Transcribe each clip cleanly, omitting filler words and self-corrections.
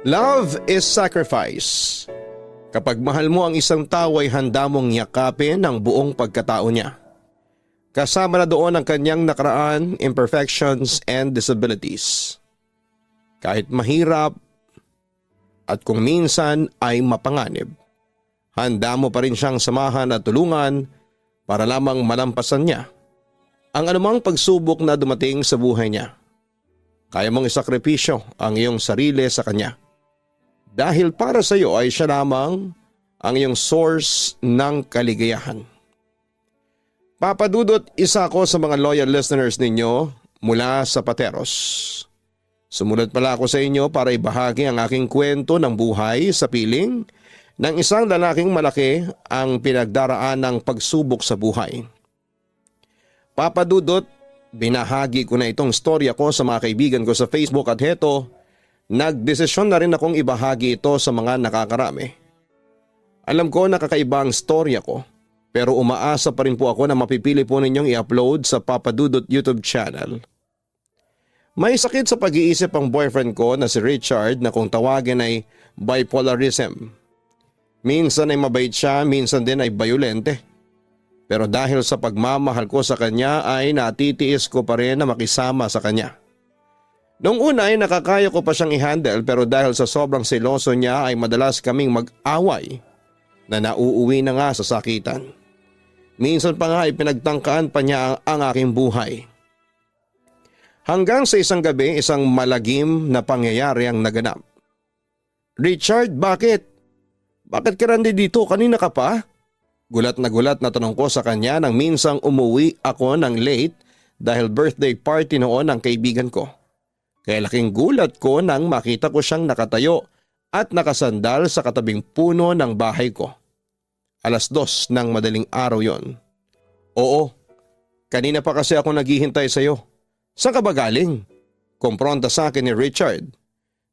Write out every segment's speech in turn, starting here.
Love is sacrifice. Kapag mahal mo ang isang tao ay handa mong yakapin ang buong pagkatao niya. Kasama na doon ang kanyang nakaraan, imperfections and disabilities. Kahit mahirap at kung minsan ay mapanganib, handa mo pa rin siyang samahan at tulungan para lamang malampasan niya ang anumang pagsubok na dumating sa buhay niya. Kaya mong isakripisyo ang iyong sarili sa kanya. Dahil para sa iyo ay siya lamang ang iyong source ng kaligayahan. Papa Dudut, isa ako sa mga loyal listeners ninyo mula sa Pateros. Sumulat pala ako sa inyo para ibahagi ang aking kwento ng buhay sa piling ng isang lalaking malaki ang pinagdaraan ng pagsubok sa buhay. Papa Dudut, binahagi ko na itong storya ko sa mga kaibigan ko sa Facebook at heto, nagdesisyon na rin akong ibahagi ito sa mga nakakarami. Alam ko na kakaiba ang storya ko, pero umaasa pa rin po ako na mapipili po ninyong i-upload sa Papa Dudut YouTube channel. May sakit sa pag-iisip ang boyfriend ko na si Richard na kung tawagin ay bipolarism. Minsan ay mabait siya, minsan din ay bayolente. Pero dahil sa pagmamahal ko sa kanya ay natitiis ko pa rin na makisama sa kanya. Noong una ay nakakaya ko pa siyang i-handle pero dahil sa sobrang seloso niya ay madalas kaming mag-away na nauuwi na nga sa sakitan. Minsan pa nga ay pinagtangkaan pa niya ang aking buhay. Hanggang sa isang gabi isang malagim na pangyayari ang naganap. Richard, bakit? Bakit ka randi dito? Kanina ka pa? Gulat na tanong ko sa kanya nang minsang umuwi ako ng late dahil birthday party noon ng kaibigan ko. Kaya laking gulat ko nang makita ko siyang nakatayo at nakasandal sa katabing puno ng bahay ko. 2:00 ng madaling araw yon. Oo, kanina pa kasi ako naghihintay sa iyo. Saan ka ba galing? Kumpronta sa akin ni Richard.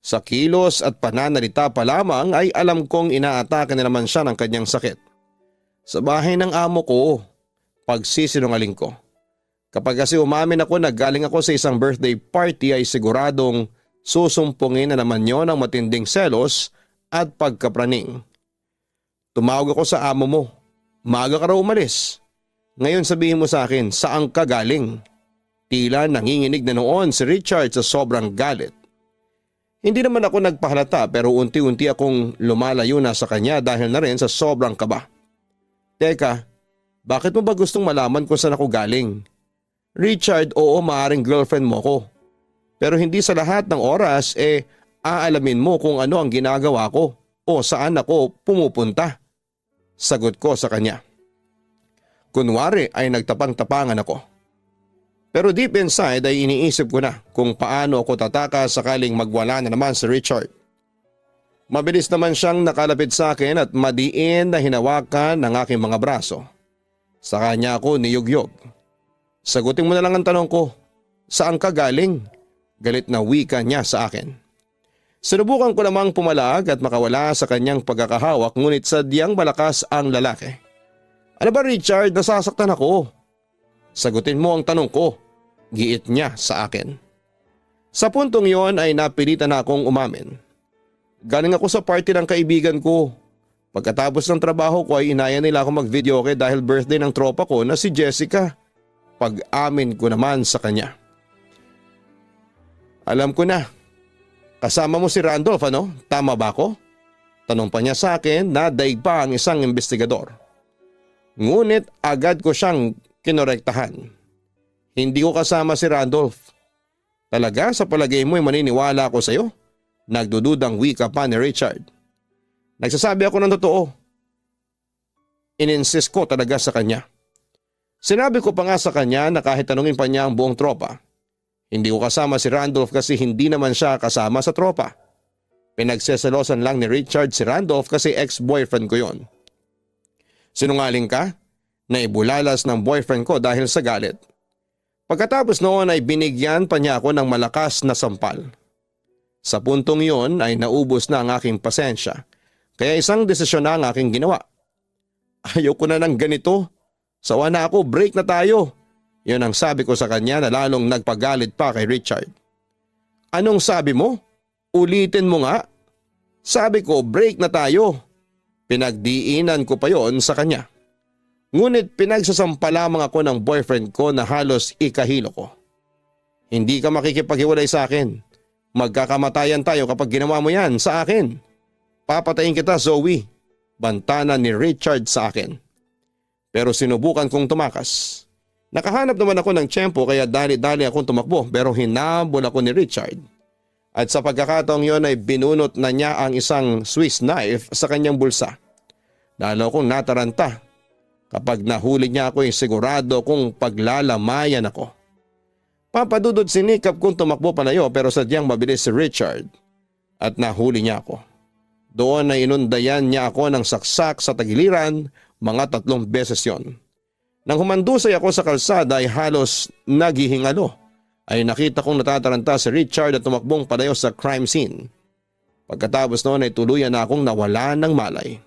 Sa kilos at pananalita pa lamang ay alam kong inaatake na naman siya ng kanyang sakit. Sa bahay ng amo ko, pagsisinungaling ko. Kapag kasi umamin ako na galing ako sa isang birthday party ay siguradong susumpungin na naman yon ng matinding selos at pagkapraning. Tumawag ako sa amo mo. Maaga ka raw umalis. Ngayon sabihin mo sa akin, saan ka galing? Tila nanginginig na noon si Richard sa sobrang galit. Hindi naman ako nagpahalata pero unti-unti akong lumalayo na sa kanya dahil na rin sa sobrang kaba. Teka, bakit mo ba gustong malaman kung saan ako galing? Richard, oo, maaaring girlfriend mo ko. Pero hindi sa lahat ng oras aalamin mo kung ano ang ginagawa ko o saan ako pumupunta. Sagot ko sa kanya. Kunwari ay nagtapang-tapangan ako. Pero deep inside ay iniisip ko na kung paano ako tataka sakaling magwala na naman si Richard. Mabilis naman siyang nakalapit sa akin at madiin na hinawakan ng aking mga braso. Sa kanya ako niyugyog. Sagutin mo na lang ang tanong ko, saan ka galing? Galit na wika niya sa akin. Sinubukan ko namang pumalag at makawala sa kanyang pagkakahawak ngunit sadyang malakas ang lalaki. Ano ba Richard, nasasaktan ako? Sagutin mo ang tanong ko, giit niya sa akin. Sa puntong yon ay napilitan na akong umamin. Galing ako sa party ng kaibigan ko. Pagkatapos ng trabaho ko ay inaya nila ako mag-videoke dahil birthday ng tropa ko na si Jessica. Pag-amin ko naman sa kanya. Alam ko na. Kasama mo si Randolph, ano? Tama ba ako? Tanong pa niya sa akin na daig pa ang isang investigador. Ngunit agad ko siyang kinorektahan. Hindi ko kasama si Randolph. Talaga sa palagay mo ay maniniwala ako sa iyo? Nagdududang wika pa ni Richard. Nagsasabi ako ng totoo. Ininsist ko talaga sa kanya. Sinabi ko pa nga sa kanya na kahit tanungin pa niya ang buong tropa, hindi ko kasama si Randolph kasi hindi naman siya kasama sa tropa. Pinagseselosan lang ni Richard si Randolph kasi ex-boyfriend ko yon. Sinungaling ka? Naibulalas ng boyfriend ko dahil sa galit. Pagkatapos noon ay binigyan pa niya ako ng malakas na sampal. Sa puntong yon ay naubos na ang aking pasensya, kaya isang desisyon na ang aking ginawa. Ayoko na ng ganito. Sawa na ako, break na tayo. Yun ang sabi ko sa kanya na lalong nagpagalit pa kay Richard. Anong sabi mo? Ulitin mo nga. Sabi ko break na tayo. Pinagdiinan ko pa yon sa kanya. Ngunit pinagsasampa lamang ako ng boyfriend ko na halos ikahilo ko. Hindi ka makikipaghiwalay sa akin. Magkakamatayan tayo kapag ginawa mo yan sa akin. Papatayin kita, Zoe. Bantana ni Richard sa akin. Pero sinubukan kong tumakas. Nakahanap naman ako ng tiyempo kaya dali-dali akong tumakbo pero hinabol ako ni Richard. At sa pagkakataong yon ay binunot na niya ang isang Swiss knife sa kanyang bulsa. Lalo akong nataranta. Kapag nahuli niya ako ay sigurado kung paglalamayan ako. Papadudod sinikap kong tumakbo palayo pero sadyang mabilis si Richard at nahuli niya ako. Doon ay inundayan niya ako ng saksak sa tagiliran, mga 3 beses yon. Nang humandusay ako sa kalsada ay halos naghihingalo ay nakita kong natataranta si Richard at tumakbong palayo sa crime scene. Pagkatapos noon ay tuluyan na akong nawala ng malay.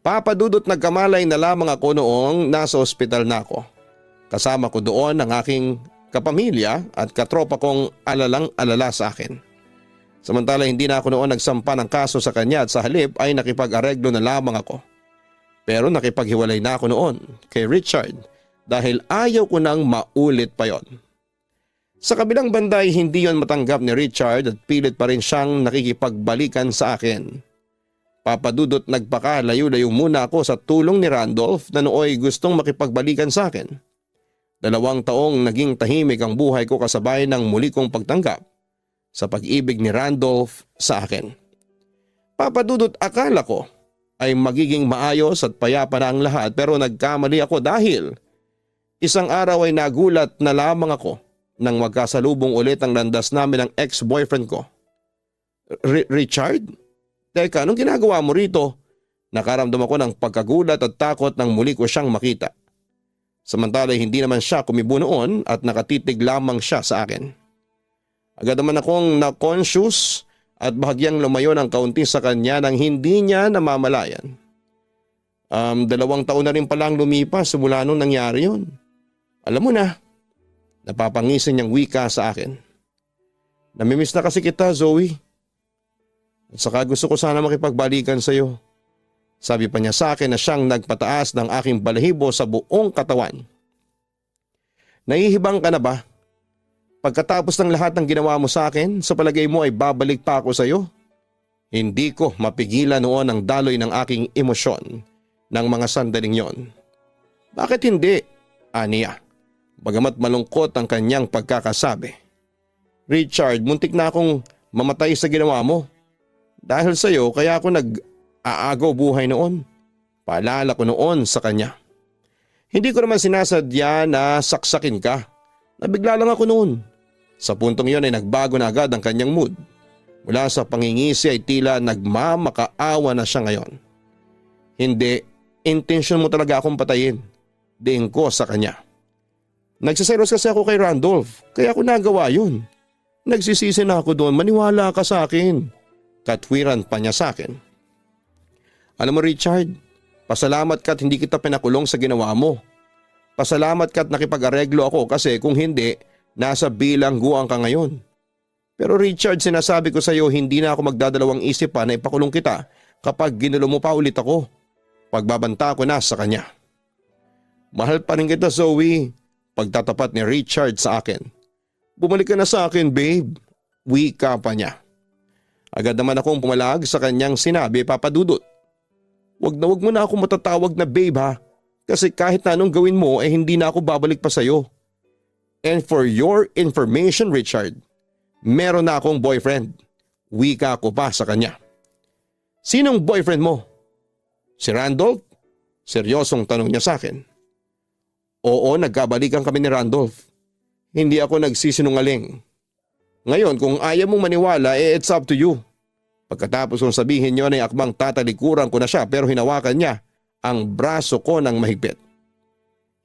Papadudot nagkamalay na lamang ako noong nasa ospital na ako. Kasama ko doon ang aking kapamilya at katropa kong alalang-alala sa akin. Samantala hindi na ako noon nagsampa ng kaso sa kanya at sa halip ay nakipag-areglo na lamang ako. Pero nakipaghiwalay na ako noon kay Richard dahil ayaw ko nang maulit pa yon. Sa kabilang banda ay hindi yon matanggap ni Richard at pilit pa rin siyang nakikipagbalikan sa akin. Papadudot nagpakalayo-layo muna ako sa tulong ni Randolph na nooy gustong makipagbalikan sa akin. 2 taong naging tahimik ang buhay ko kasabay ng muli kong pagtanggap sa pag-ibig ni Randolph sa akin. Papadudot akala ko ay magiging maayos at payapa na ang lahat pero nagkamali ako dahil isang araw ay nagulat na lamang ako nang magkasalubong ulit ang landas namin ng ex-boyfriend ko. Richard? Teka, anong ginagawa mo rito? Nakaramdam ako ng pagkagulat at takot nang muli ko siyang makita. Samantala hindi naman siya kumibo noon at nakatitig lamang siya sa akin. Agad naman akong na-conscious at bahagyang lumayo ng kaunti sa kanya nang hindi niya namamalayan. 2 taon na rin palang lumipas simula nung nangyari yun. Alam mo na, napapangisin niyang wika sa akin. Namimiss na kasi kita, Zoe. At saka gusto ko sana makipagbalikan sa iyo. Sabi pa niya sa akin na siyang nagpataas ng aking balahibo sa buong katawan. Nahihibang ka na ba? Pagkatapos ng lahat ng ginawa mo sa akin, sa palagay mo ay babalik pa ako sa iyo? Hindi ko mapigilan noon ang daloy ng aking emosyon ng mga sandaling yon. Bakit hindi? Aniya. Bagamat malungkot ang kanyang pagkakasabi. Richard, muntik na akong mamatay sa ginawa mo. Dahil sa iyo kaya ako nag-aagaw buhay noon. Paalala ko noon sa kanya. Hindi ko naman sinasadya na saksakin ka. Nabigla lang ako noon. Sa puntong yon ay nagbago na agad ang kanyang mood. Mula sa pangingisi ay tila nagmamakaawa na siya ngayon. Hindi, intensyon mo talaga akong patayin. Diin ko sa kanya. Nagsiselos kasi ako kay Randolph, kaya ako nagawa yun. Nagsisisi na ako doon, maniwala ka sa akin. Katwiran pa niya sa akin. Alam mo Richard, pasalamat ka at hindi kita pinakulong sa ginawa mo. Pasalamat ka at nakipag-areglo ako kasi kung hindi, nasa bilangguan ka ngayon. Pero Richard, sinasabi ko sa iyo hindi na ako magdadalawang isip pa na ipakulong kita kapag ginulo mo pa ulit ako. Pagbabanta ko na sa kanya. Mahal pa rin kita Zoe, pagtatapat ni Richard sa akin. Bumalik ka na sa akin babe, wika pa niya. Agad naman akong pumalag sa kanyang sinabi, Papadudot. Wag mo na ako matatawag na babe ha, kasi kahit na anong gawin mo eh hindi na ako babalik pa sa'yo. And for your information Richard, meron na akong boyfriend. Wika ko pa sa kanya. Sinong boyfriend mo? Si Randolph? Seryosong tanong niya sa akin. Oo, nagkabalikan kami ni Randolph. Hindi ako nagsisinungaling. Ngayon kung ayaw mong maniwala it's up to you. Pagkatapos kong sabihin yun ay akmang tatalikuran ko na siya pero hinawakan niya ang braso ko ng mahigpit.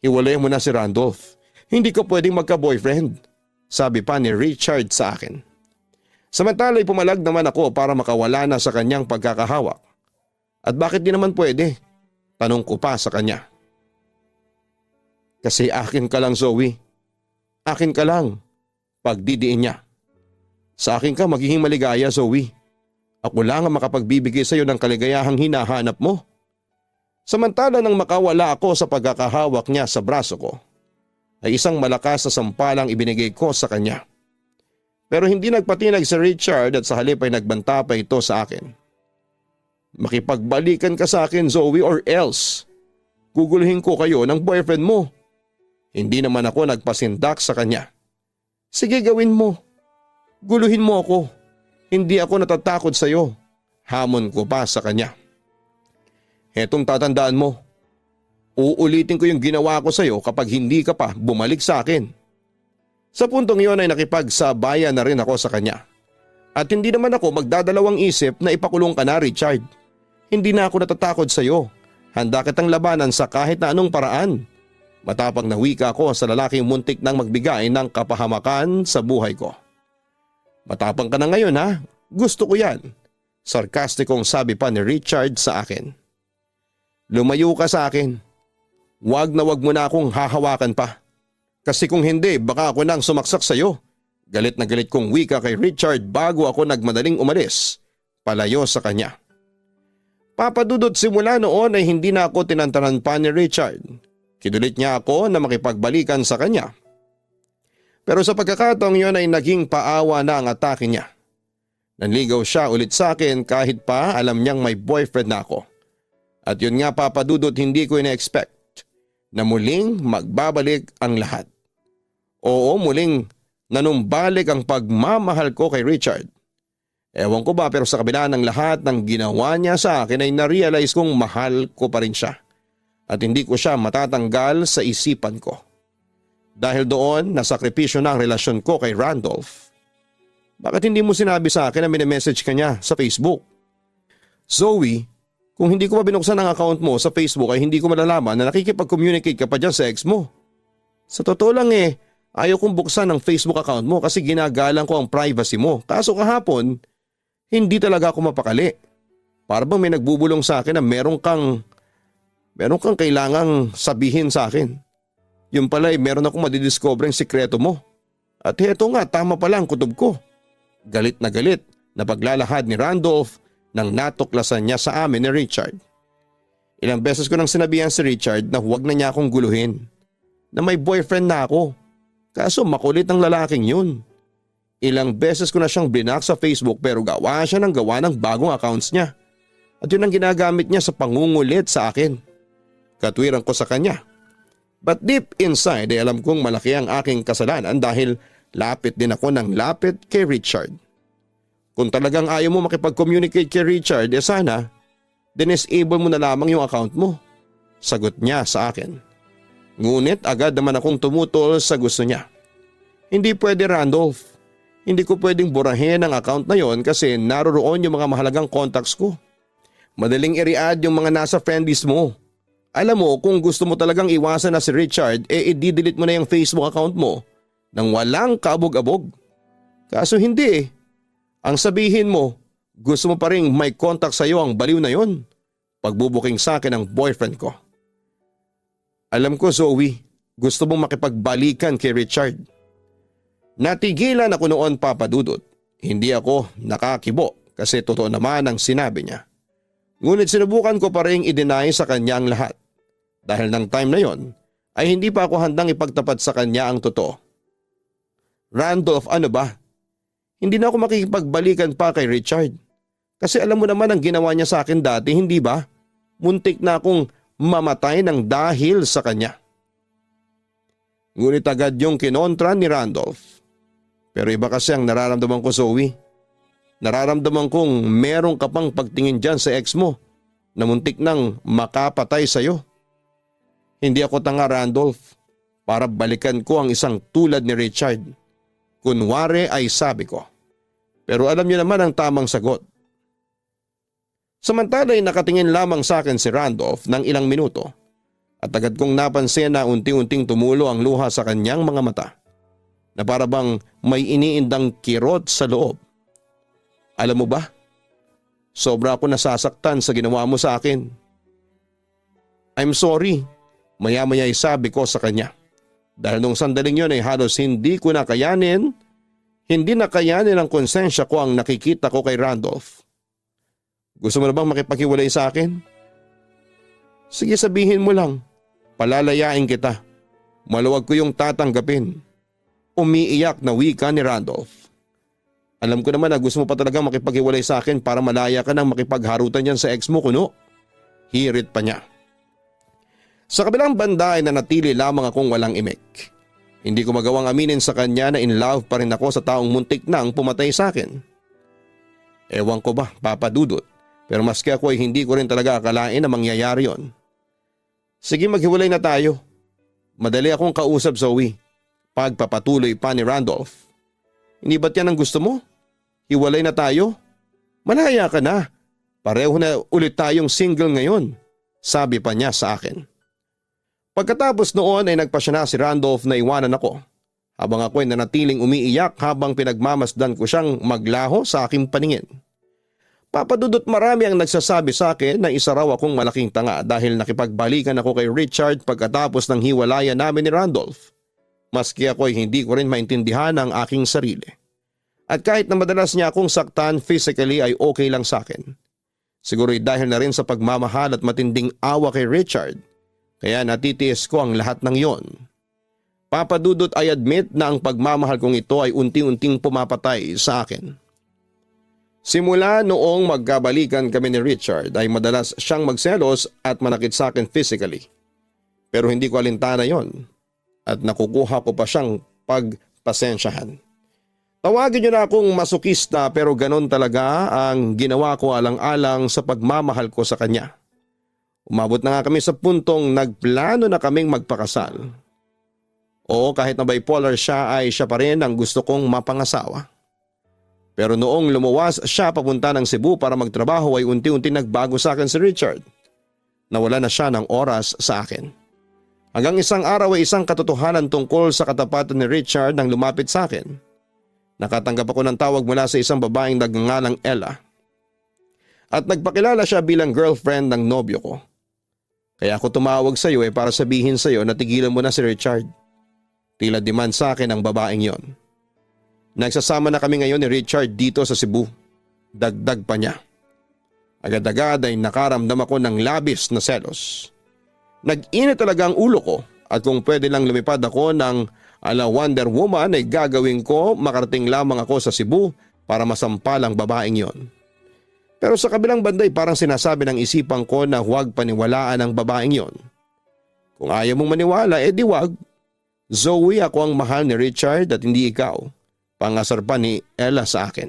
Hiwalay mo na si Randolph. Hindi ka pwedeng magka-boyfriend. Sabi pa ni Richard sa akin. Samantala'y pumalag naman ako para makawala na sa kanyang pagkakahawak. At bakit di naman pwede? Tanong ko pa sa kanya. Kasi akin ka lang Zoe. Akin ka lang. Pagdidiin niya. Sa akin ka magiging maligaya Zoe. Ako lang ang makapagbibigay sa iyo ng kaligayahang hinahanap mo. Samantala nang makawala ako sa pagkakahawak niya sa braso ko, ay isang malakas na sampalang ibinigay ko sa kanya. Pero hindi nagpatinag si Richard at sa halip ay nagbanta pa ito sa akin. Makipagbalikan ka sa akin, Zoe, or else guguluhin ko kayo ng boyfriend mo. Hindi naman ako nagpasindak sa kanya. Sige, gawin mo. Guluhin mo ako. Hindi ako natatakot sa iyo. Hamon ko pa sa kanya. Hetong tatandaan mo. Uulitin ko yung ginawa ko sa iyo kapag hindi ka pa bumalik sa akin. Sa puntong iyon ay nakipagsabayan na rin ako sa kanya. At hindi naman ako magdadalawang isip na ipakulong ka na, Richard. Hindi na ako natatakot sa iyo. Handa kitang labanan sa kahit na anong paraan. Matapang na wika ko sa lalaking muntik nang magbigay ng kapahamakan sa buhay ko. Matapang ka na ngayon ha? Gusto ko yan. Sarkastikong sabi pa ni Richard sa akin. Lumayo ka sa akin. Wag na wag mo na akong hahawakan pa. Kasi kung hindi baka ako nang sumaksak sa iyo. Galit na galit kong wika kay Richard bago ako nagmadaling umalis. Palayo sa kanya. Papadudot simula noon ay hindi na ako tinantanan pa ni Richard. Kinulit niya ako na makipagbalikan sa kanya. Pero sa pagkakataong yun ay naging paawa na ang atake niya. Nanligaw siya ulit sa akin kahit pa alam niyang may boyfriend na ako. At yun nga papadudot hindi ko ina-expect na muling magbabalik ang lahat. Oo, muling nanumbalik ang pagmamahal ko kay Richard. Ewan ko ba pero sa kabila ng lahat ng ginawa niya sa akin ay na-realize kong mahal ko pa rin siya. At hindi ko siya matatanggal sa isipan ko. Dahil doon, nasakripisyo na ang relasyon ko kay Randolph. Bakit hindi mo sinabi sa akin na minemessage ka niya sa Facebook? Zoe, kung hindi ko pa binuksan ang account mo sa Facebook ay hindi ko malalaman na nakikipag-communicate ka pa dyan sa ex mo. Sa totoo lang ayaw kong buksan ang Facebook account mo kasi ginagalang ko ang privacy mo. Kaso kahapon, hindi talaga ako mapakali. Para bang may nagbubulong sa akin na meron kang kailangang sabihin sa akin. Yung pala meron akong madidiscover ang sikreto mo. At heto nga, tama pala ang kutob ko. Galit na paglalahad ni Randolph nang natuklasan niya sa amin ni Richard. Ilang beses ko nang sinabihan si Richard na huwag na niya akong guluhin. Na may boyfriend na ako. Kaso makulit ang lalaking yun. Ilang beses ko na siyang blinak sa Facebook pero gawa siya ng bagong accounts niya. At yun ang ginagamit niya sa pangungulit sa akin. Katwiran ko sa kanya. But deep inside ay alam kong malaki ang aking kasalanan dahil lapit din ako ng lapit kay Richard. Kung talagang ayaw mo makipag-communicate kay Richard, sana dinisable mo na lamang yung account mo. Sagot niya sa akin. Ngunit agad naman akong tumutol sa gusto niya. Hindi pwede, Randolph. Hindi ko pwedeng burahin ang account na yon kasi naroroon yung mga mahalagang contacts ko. Madaling i-readd yung mga nasa friend list mo. Alam mo, kung gusto mo talagang iwasan na si Richard, i-delete mo na yung Facebook account mo nang walang kaabog-abog. Kaso hindi. Ang sabihin mo, gusto mo pa rin may contact sa iyo ang baliw na yon. Pagbubuking sa akin ng boyfriend ko. Alam ko, Zoe, gusto mong makipagbalikan kay Richard. Natigilan ako noon, papadudot. Hindi ako nakakibo kasi totoo naman ang sinabi niya. Ngunit sinubukan ko pa rin i-deny sa kanya ang lahat. Dahil ng time na yon ay hindi pa ako handang ipagtapat sa kanya ang totoo. Randolph, ano ba? Hindi na ako makikipagbalikan pa kay Richard. Kasi alam mo naman ang ginawa niya sa akin dati, hindi ba? Muntik na akong mamatay ng dahil sa kanya. Ngunit agad yung kinontra ni Randolph. Pero iba kasi ang nararamdaman ko, Zoe. Nararamdaman kong meron ka pang pagtingin dyan sa ex mo na muntik nang makapatay sa'yo. Hindi ako tanga, Randolph, para balikan ko ang isang tulad ni Richard. Kunwari ay sabi ko. Pero alam niyo naman ang tamang sagot. Samantala ay nakatingin lamang sa akin si Randolph ng ilang minuto at agad kong napansin na unti-unting tumulo ang luha sa kanyang mga mata na para bang may iniindang kirot sa loob. Alam mo ba? Sobra ako nasasaktan sa ginawa mo sa akin. I'm sorry, maya-maya ay sabi ko sa kanya. Dahil nung sandaling yun ay halos hindi nakayanin ang konsensya ko ang nakikita ko kay Randolph. Gusto mo na bang makipaghiwalay sa akin? Sige, sabihin mo lang. Palalayain kita. Maluwag ko yung tatanggapin. Umiiyak na wika ni Randolph. Alam ko naman na gusto mo pa talagang makipaghiwalay sa akin para malaya ka nang makipagharutan yan sa ex mo, kuno. Hirit pa niya. Sa kabilang banda ay nanatili lamang akong walang imik. Hindi ko magawang aminin sa kanya na in love pa rin ako sa taong muntik nang pumatay sa akin. Ewan ko ba, Papa Dudut, pero maski ako ay hindi ko rin talaga akalain na mangyayari yon. Sige, maghiwalay na tayo. Madali akong kausap, Zoe. Pagpapatuloy pa ni Randolph. Hindi ba't yan ang gusto mo? Hiwalay na tayo? Malaya ka na. Pareho na ulit tayong single ngayon, sabi pa niya sa akin. Pagkatapos noon ay nagpasya na si Randolph na iwanan ako, habang ako ay nanatiling umiiyak habang pinagmamasdan ko siyang maglaho sa aking paningin. Papadudot, marami ang nagsasabi sa akin na isa raw akong malaking tanga dahil nakipagbalikan ako kay Richard pagkatapos ng hiwalayan namin ni Randolph. Maski ako ay hindi ko rin maintindihan ang aking sarili. At kahit na madalas niya akong saktan physically ay okay lang sa akin. Siguro dahil na rin sa pagmamahal at matinding awa kay Richard, kaya natitiis ko ang lahat ng yon. Papadudot, I admit na ang pagmamahal kong ito ay unti-unting pumapatay sa akin. Simula noong magkabalikan kami ni Richard ay madalas siyang magselos at manakit sa akin physically. Pero hindi ko alintana yon at nakukuha ko pa siyang pagpasensyahan. Tawagin niyo na akong masokista pero ganon talaga ang ginawa ko alang-alang sa pagmamahal ko sa kanya. Umabot na nga kami sa puntong nagplano na kaming magpakasal. Oo, kahit na bipolar siya ay siya pa rin ang gusto kong mapangasawa. Pero noong lumuwas siya papunta ng Cebu para magtrabaho ay unti-unti nagbago sa akin si Richard. Nawala na siya ng oras sa akin. Hanggang isang araw ay isang katotohanan tungkol sa katapatan ni Richard nang lumapit sa akin. Nakatanggap ako ng tawag mula sa isang babaeng nagngangalang Ella. At nagpakilala siya bilang girlfriend ng nobyo ko. Kaya ako tumawag sa iyo para sabihin sa iyo na tigilan mo na si Richard. Tila demand sa akin ang babaeng yon. Nagsasama na kami ngayon ni Richard dito sa Cebu. Dagdag pa niya. Agad-agad ay nakaramdam ako ng labis na selos. Nag-init talaga ang ulo ko at kung pwede lang lumipad ako ng ala Wonder Woman ay gagawin ko, makarating lamang ako sa Cebu para masampal ang babaeng yon. Pero sa kabilang banda ay parang sinasabi ng isipan ko na huwag paniwalaan ang babaeng yon. Kung ayaw mong maniwala, di wag. Zoe, ako ang mahal ni Richard at hindi ikaw. Pangasar pa ni Ella sa akin.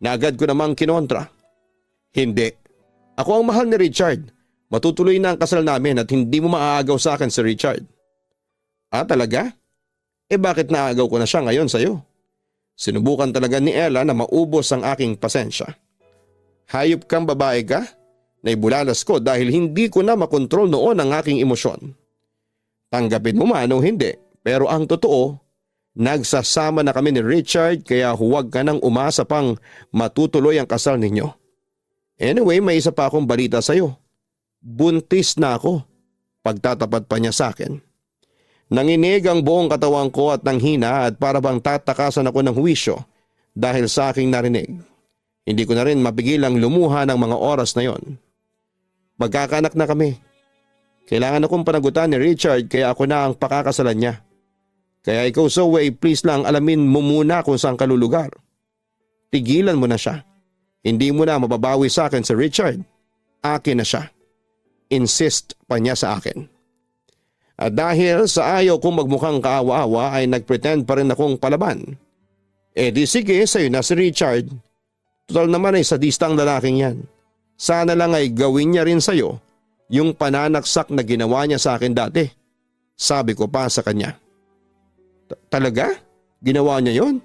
Naagad ko namang kinontra. Hindi. Ako ang mahal ni Richard. Matutuloy na ang kasal namin at hindi mo maaagaw sa akin si Richard. Ah, talaga? Bakit naagaw ko na siya ngayon sa'yo? Sinubukan talaga ni Ella na maubos ang aking pasensya. Hayop kang babae ka? Naibulalas ko dahil hindi ko na makontrol noon ang aking emosyon. Tanggapin mo man o hindi, pero ang totoo, nagsasama na kami ni Richard kaya huwag ka nang umasa pang matutuloy ang kasal ninyo. Anyway, may isa pa akong balita sa'yo. Buntis na ako. Pagtatapat pa niya sa akin. Nanginig ang buong katawan ko at nanghina at para bang tatakasan ako ng huwisyo dahil sa aking narinig. Hindi ko na rin mapigilang lumuha ng mga oras na yon. Magkakaanak na kami. Kailangan akong panagutan ni Richard kaya ako na ang pakakasalan niya. Kaya ikaw, Zoe, please lang alamin mo muna kung saan ka lulugar. Tigilan mo na siya. Hindi mo na mababawi sa akin si Richard. Akin na siya. Insist pa niya sa akin. At dahil sa ayaw kong magmukhang kaawa-awa ay nagpretend pa rin akong palaban. Di sige, sa'yo na si Richard. Total naman ay sadistang lalaking yan. Sana lang ay gawin niya rin sa'yo yung pananaksak na ginawa niya sa akin dati. Sabi ko pa sa kanya. Talaga? Ginawa niya yon?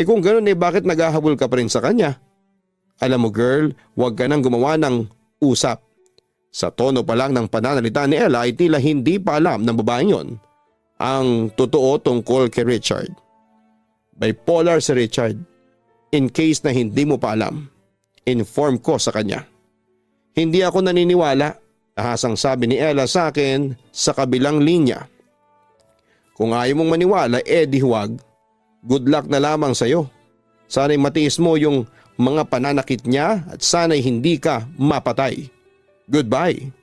Kung ganoon bakit naghahabol ka pa rin sa kanya? Alam mo girl, huwag ka nang gumawa ng usap. Sa tono pa lang ng pananalita ni Ella ay tila hindi pa alam ng babaeng yon ang totoo tungkol kay Richard. Bipolar si Richard. In case na hindi mo pa alam, inform ko sa kanya. Hindi ako naniniwala, ahasang sabi ni Ella sa akin sa kabilang linya. Kung ayaw mong maniwala, di huwag. Good luck na lamang sa'yo. Sana'y matiis mo yung mga pananakit niya at sana'y hindi ka mapatay. Goodbye.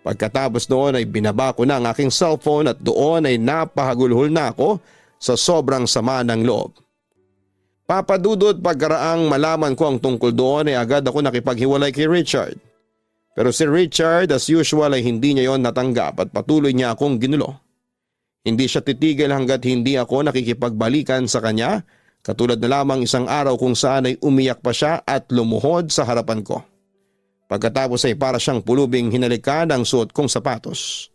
Pagkatapos noon ay binaba ko na ang aking cellphone at doon ay napahagulhol na ako sa sobrang sama ng loob. Papadudot pagkaraang malaman ko ang tungkol doon ay agad ako nakipaghiwalay kay Richard. Pero si Richard as usual ay hindi niya yon natanggap at patuloy niya akong ginulo. Hindi siya titigil hanggat hindi ako nakikipagbalikan sa kanya, katulad na lamang isang araw kung saan ay umiyak pa siya at lumuhod sa harapan ko. Pagkatapos ay para siyang pulubing hinalikan ang suot kong sapatos.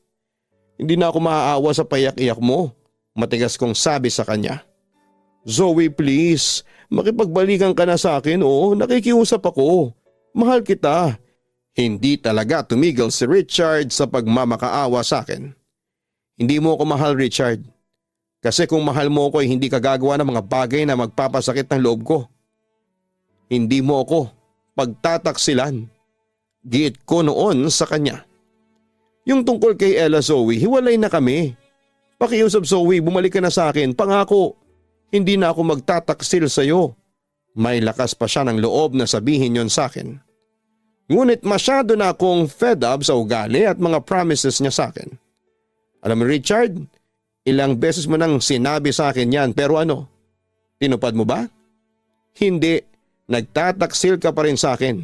Hindi na ako maaawa sa payak-iyak mo, matigas kong sabi sa kanya. Zoe, please, makipagbalikan ka na sa akin o nakikiusap ako. Mahal kita. Hindi talaga tumigil si Richard sa pagmamakaawa sa akin. Hindi mo ako mahal, Richard. Kasi kung mahal mo ako ay hindi ka gagawa ng mga bagay na magpapasakit ng loob ko. Hindi mo ako pagtataksilan. Giit ko noon sa kanya. Yung tungkol kay Ella, Zoe, hiwalay na kami. Pakiusap, Zoe, bumalik ka na sa akin. Pangako, hindi na ako magtataksil sa iyo. May lakas pa siya ng loob na sabihin yon sa akin. Ngunit masyado na akong fed up sa ugali at mga promises niya sa akin. Alam mo, Richard, ilang beses mo nang sinabi sa akin yan pero ano? Tinupad mo ba? Hindi, nagtataksil ka pa rin sa akin.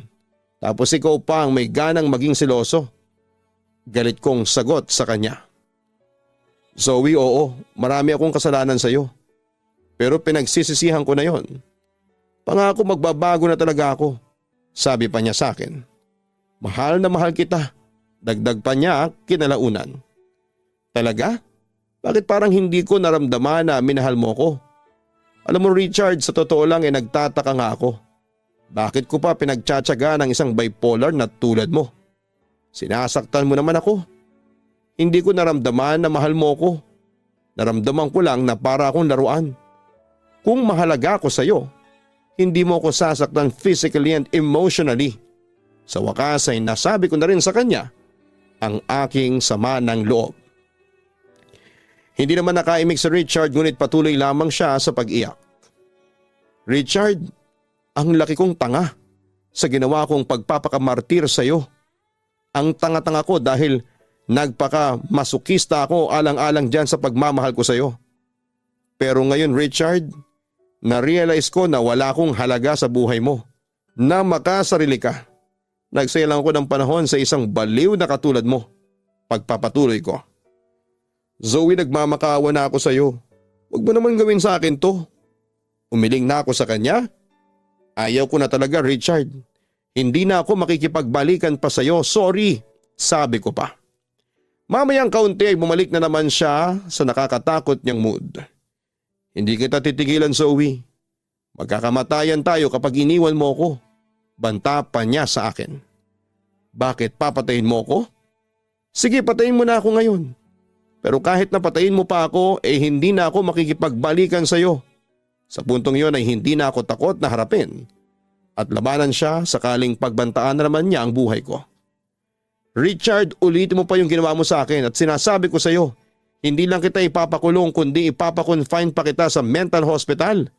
Tapos ikaw pa ang may ganang maging seloso. Galit kong sagot sa kanya. Zoe, oo, marami akong kasalanan sa iyo. Pero pinagsisisihan ko na yon. Pangako magbabago na talaga ako, sabi pa niya sa akin. Mahal na mahal kita, dagdag pa niya kinalaunan. Talaga? Bakit parang hindi ko naramdaman na minahal mo ko? Alam mo, Richard, sa totoo lang ay nagtataka nga ako. Bakit ko pa pinagtsatsaga ng isang bipolar na tulad mo? Sinasaktan mo naman ako. Hindi ko naramdaman na mahal mo ko. Naramdaman ko lang na para akong laruan. Kung mahalaga ako sa iyo, hindi mo ako sasaktan physically and emotionally. Sa wakas ay nasabi ko na rin sa kanya ang aking sama ng loob. Hindi naman nakaimik si Richard ngunit patuloy lamang siya sa pag-iyak. Richard, ang laki kong tanga sa ginawa kong pagpapakamartir sa iyo. Ang tanga-tanga ko dahil nagpaka-masukista ako alang-alang dyan sa pagmamahal ko sa iyo. Pero ngayon, Richard, na-realize ko na wala akong halaga sa buhay mo. Na makasarili ka. Nagsaya lang ako ng panahon sa isang baliw na katulad mo. Pagpapatuloy ko. Zoe, nagmamakaawa na ako sa iyo. Huwag mo naman gawin sa akin to. Umiling na ako sa kanya. Ayaw ko na talaga, Richard. Hindi na ako makikipagbalikan pa sa iyo. Sorry, sabi ko pa. Mamayang kaunti ay bumalik na naman siya sa nakakatakot niyang mood. Hindi kita titigilan, Zoe. Magkakamatayan tayo kapag iniwan mo ko. Banta pa niya sa akin. Bakit papatayin mo ko? Sige, patayin mo na ako ngayon. Pero kahit napatayin mo pa ako, hindi na ako makikipagbalikan sa iyo. Sa puntong yon ay hindi na ako takot na harapin at labanan siya sakaling pagbantaan na naman niya ang buhay ko. Richard, ulitin mo pa yung ginawa mo sa akin at sinasabi ko sa iyo, hindi lang kita ipapakulong kundi ipapakonfine pa kita sa mental hospital.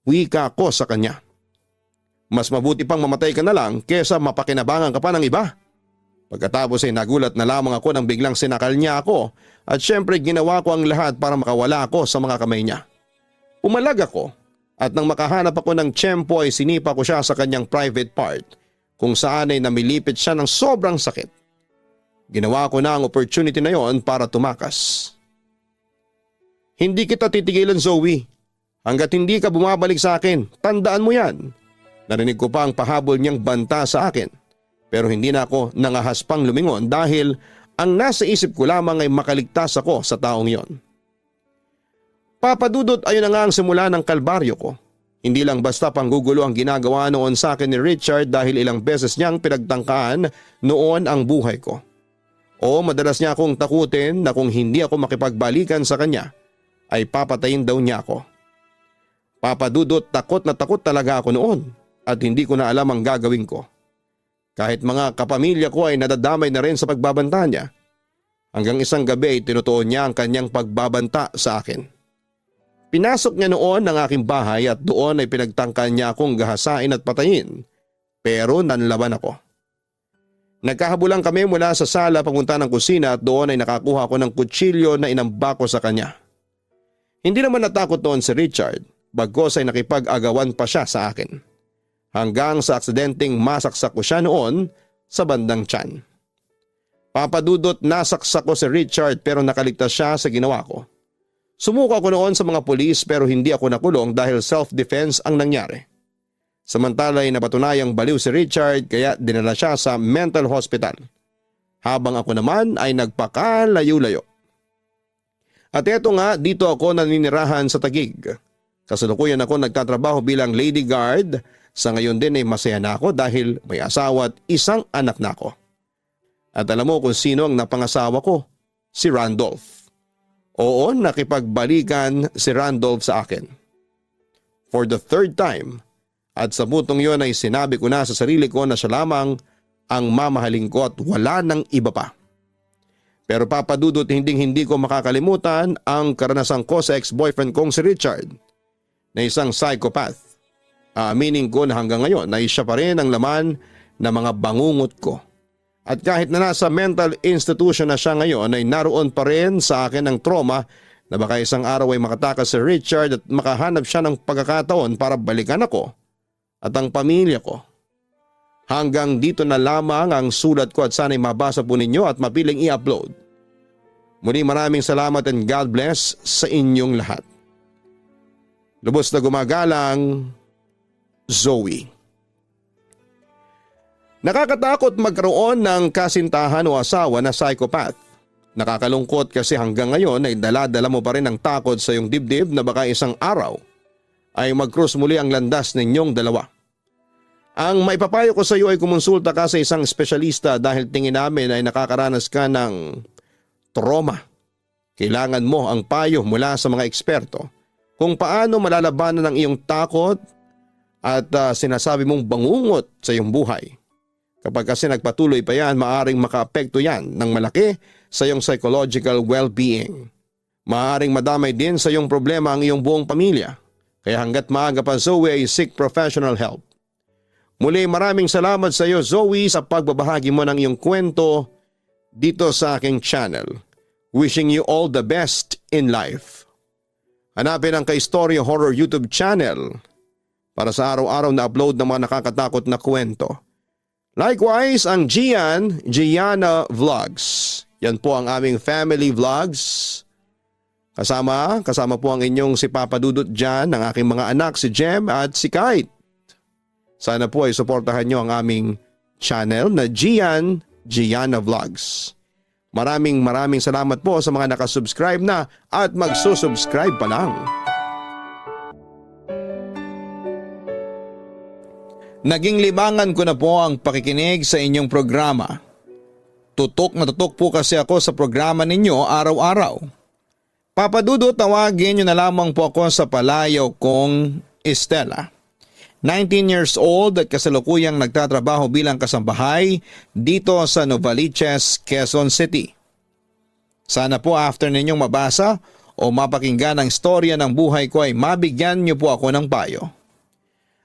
Wika ko sa kanya. Mas mabuti pang mamatay ka na lang kesa mapakinabangan ka pa ng iba. Pagkatapos ay nagulat na lamang ako nang biglang sinakal niya ako at syempre ginawa ko ang lahat para makawala ako sa mga kamay niya. Umalag ako at nang makahanap ako ng tiyempo ay sinipa ko siya sa kanyang private part kung saan ay namilipit siya ng sobrang sakit. Ginawa ko na ang opportunity na yon para tumakas. Hindi kita titigilan, Zoe. Hanggat hindi ka bumabalik sa akin, tandaan mo yan. Narinig ko pa ang pahabol niyang banta sa akin. Pero hindi na ako nangahaspang lumingon dahil ang nasa isip ko lamang ay makaligtas ako sa taong yon. Papadudot, ayun na nga ang simula ng kalbaryo ko. Hindi lang basta panggugulo ang ginagawa noon sa akin ni Richard dahil ilang beses niyang pinagtangkaan noon ang buhay ko. O madalas niya akong takutin na kung hindi ako makipagbalikan sa kanya ay papatayin daw niya ako. Papadudot, takot na takot talaga ako noon at hindi ko na alam ang gagawin ko. Kahit mga kapamilya ko ay nadadamay na rin sa pagbabanta niya. Hanggang isang gabi ay tinutuon niya ang kanyang pagbabanta sa akin. Pinasok niya noon ang aking bahay at doon ay pinagtangkan niya akong gahasain at patayin, pero nanlaban ako. Nagkahabulan kami mula sa sala papunta ng kusina at doon ay nakakuha ako ng kutsilyo na inamba ko sa kanya. Hindi naman natakot noon si Richard, bagkos ay nakipag-agawan pa siya sa akin. Hanggang sa aksidenteng masaksak ko siya noon sa bandang tiyan. Papadudot, nasaksak ko si Richard pero nakaligtas siya sa ginawa ko. Sumuko ako noon sa mga pulis pero hindi ako nakulong dahil self-defense ang nangyari. Samantala ay napatunayang baliw si Richard kaya dinala siya sa mental hospital. Habang ako naman ay nagpakalayo-layo. At eto nga, dito ako naninirahan sa Taguig. Kasalukuyan ako nagtatrabaho bilang lady guard. Sa ngayon din ay masaya na ako dahil may asawa at isang anak na ako. At alam mo kung sino ang napangasawa ko? Si Randolph. Oo, nakipagbalikan si Randolph sa akin. For the third time, at sa butong yon ay sinabi ko na sa sarili ko na siya lamang ang mamahalin ko at wala nang iba pa. Pero papadudot hindi ko makakalimutan ang karanasan ko sa ex-boyfriend kong si Richard, na isang psychopath. Aaminin ko na hanggang ngayon ay siya pa rin ang laman ng mga bangungot ko. At kahit na nasa mental institution na siya ngayon ay naroon pa rin sa akin ang trauma na baka isang araw ay makatakas si Richard at makahanap siya ng pagkakataon para balikan ako at ang pamilya ko. Hanggang dito na lamang ang sulat ko at sana'y mabasa po ninyo at mapiling i-upload. Muli maraming salamat and God bless sa inyong lahat. Lubos na gumagalang, Zoe. Nakakatakot magkaroon ng kasintahan o asawa na psychopath. Nakakalungkot kasi hanggang ngayon ay dala-dala mo pa rin ang takot sa iyong dibdib na baka isang araw ay mag-cross muli ang landas ninyong dalawa. Ang maipapayo ko sa iyo ay kumonsulta ka sa isang espesyalista dahil tingin namin ay nakakaranas ka ng trauma. Kailangan mo ang payo mula sa mga eksperto kung paano malalabanan ang iyong takot at sinasabi mong bangungot sa iyong buhay. Kapag kasi nagpatuloy pa yan, maaaring makaapekto yan ng malaki sa iyong psychological well-being. Maaaring madamay din sa iyong problema ang iyong buong pamilya. Kaya hanggat maaga pa Zoe ay seek professional help. Muli maraming salamat sa iyo Zoe sa pagbabahagi mo ng iyong kwento dito sa aking channel. Wishing you all the best in life. Hanapin ang Kaistorya Horror YouTube channel para sa araw-araw na upload ng mga nakakatakot na kwento. Likewise, ang Gianna Vlogs. Yan po ang aming family vlogs. Kasama po ang inyong si Papa Dudut dyan, ang aking mga anak si Jem at si Kite. Sana po ay suportahan nyo ang aming channel na Gianna Vlogs. Maraming salamat po sa mga nakasubscribe na at magsusubscribe pa lang. Naging libangan ko na po ang pakikinig sa inyong programa. Tutok na tutok po kasi ako sa programa ninyo araw-araw. Papa Dudut, tawagin nyo na lamang po ako sa palayaw kong Estela. 19 years old at kasalukuyang nagtatrabaho bilang kasambahay dito sa Novaliches, Quezon City. Sana po after ninyong mabasa o mapakinggan ang storya ng buhay ko ay mabigyan nyo po ako ng payo.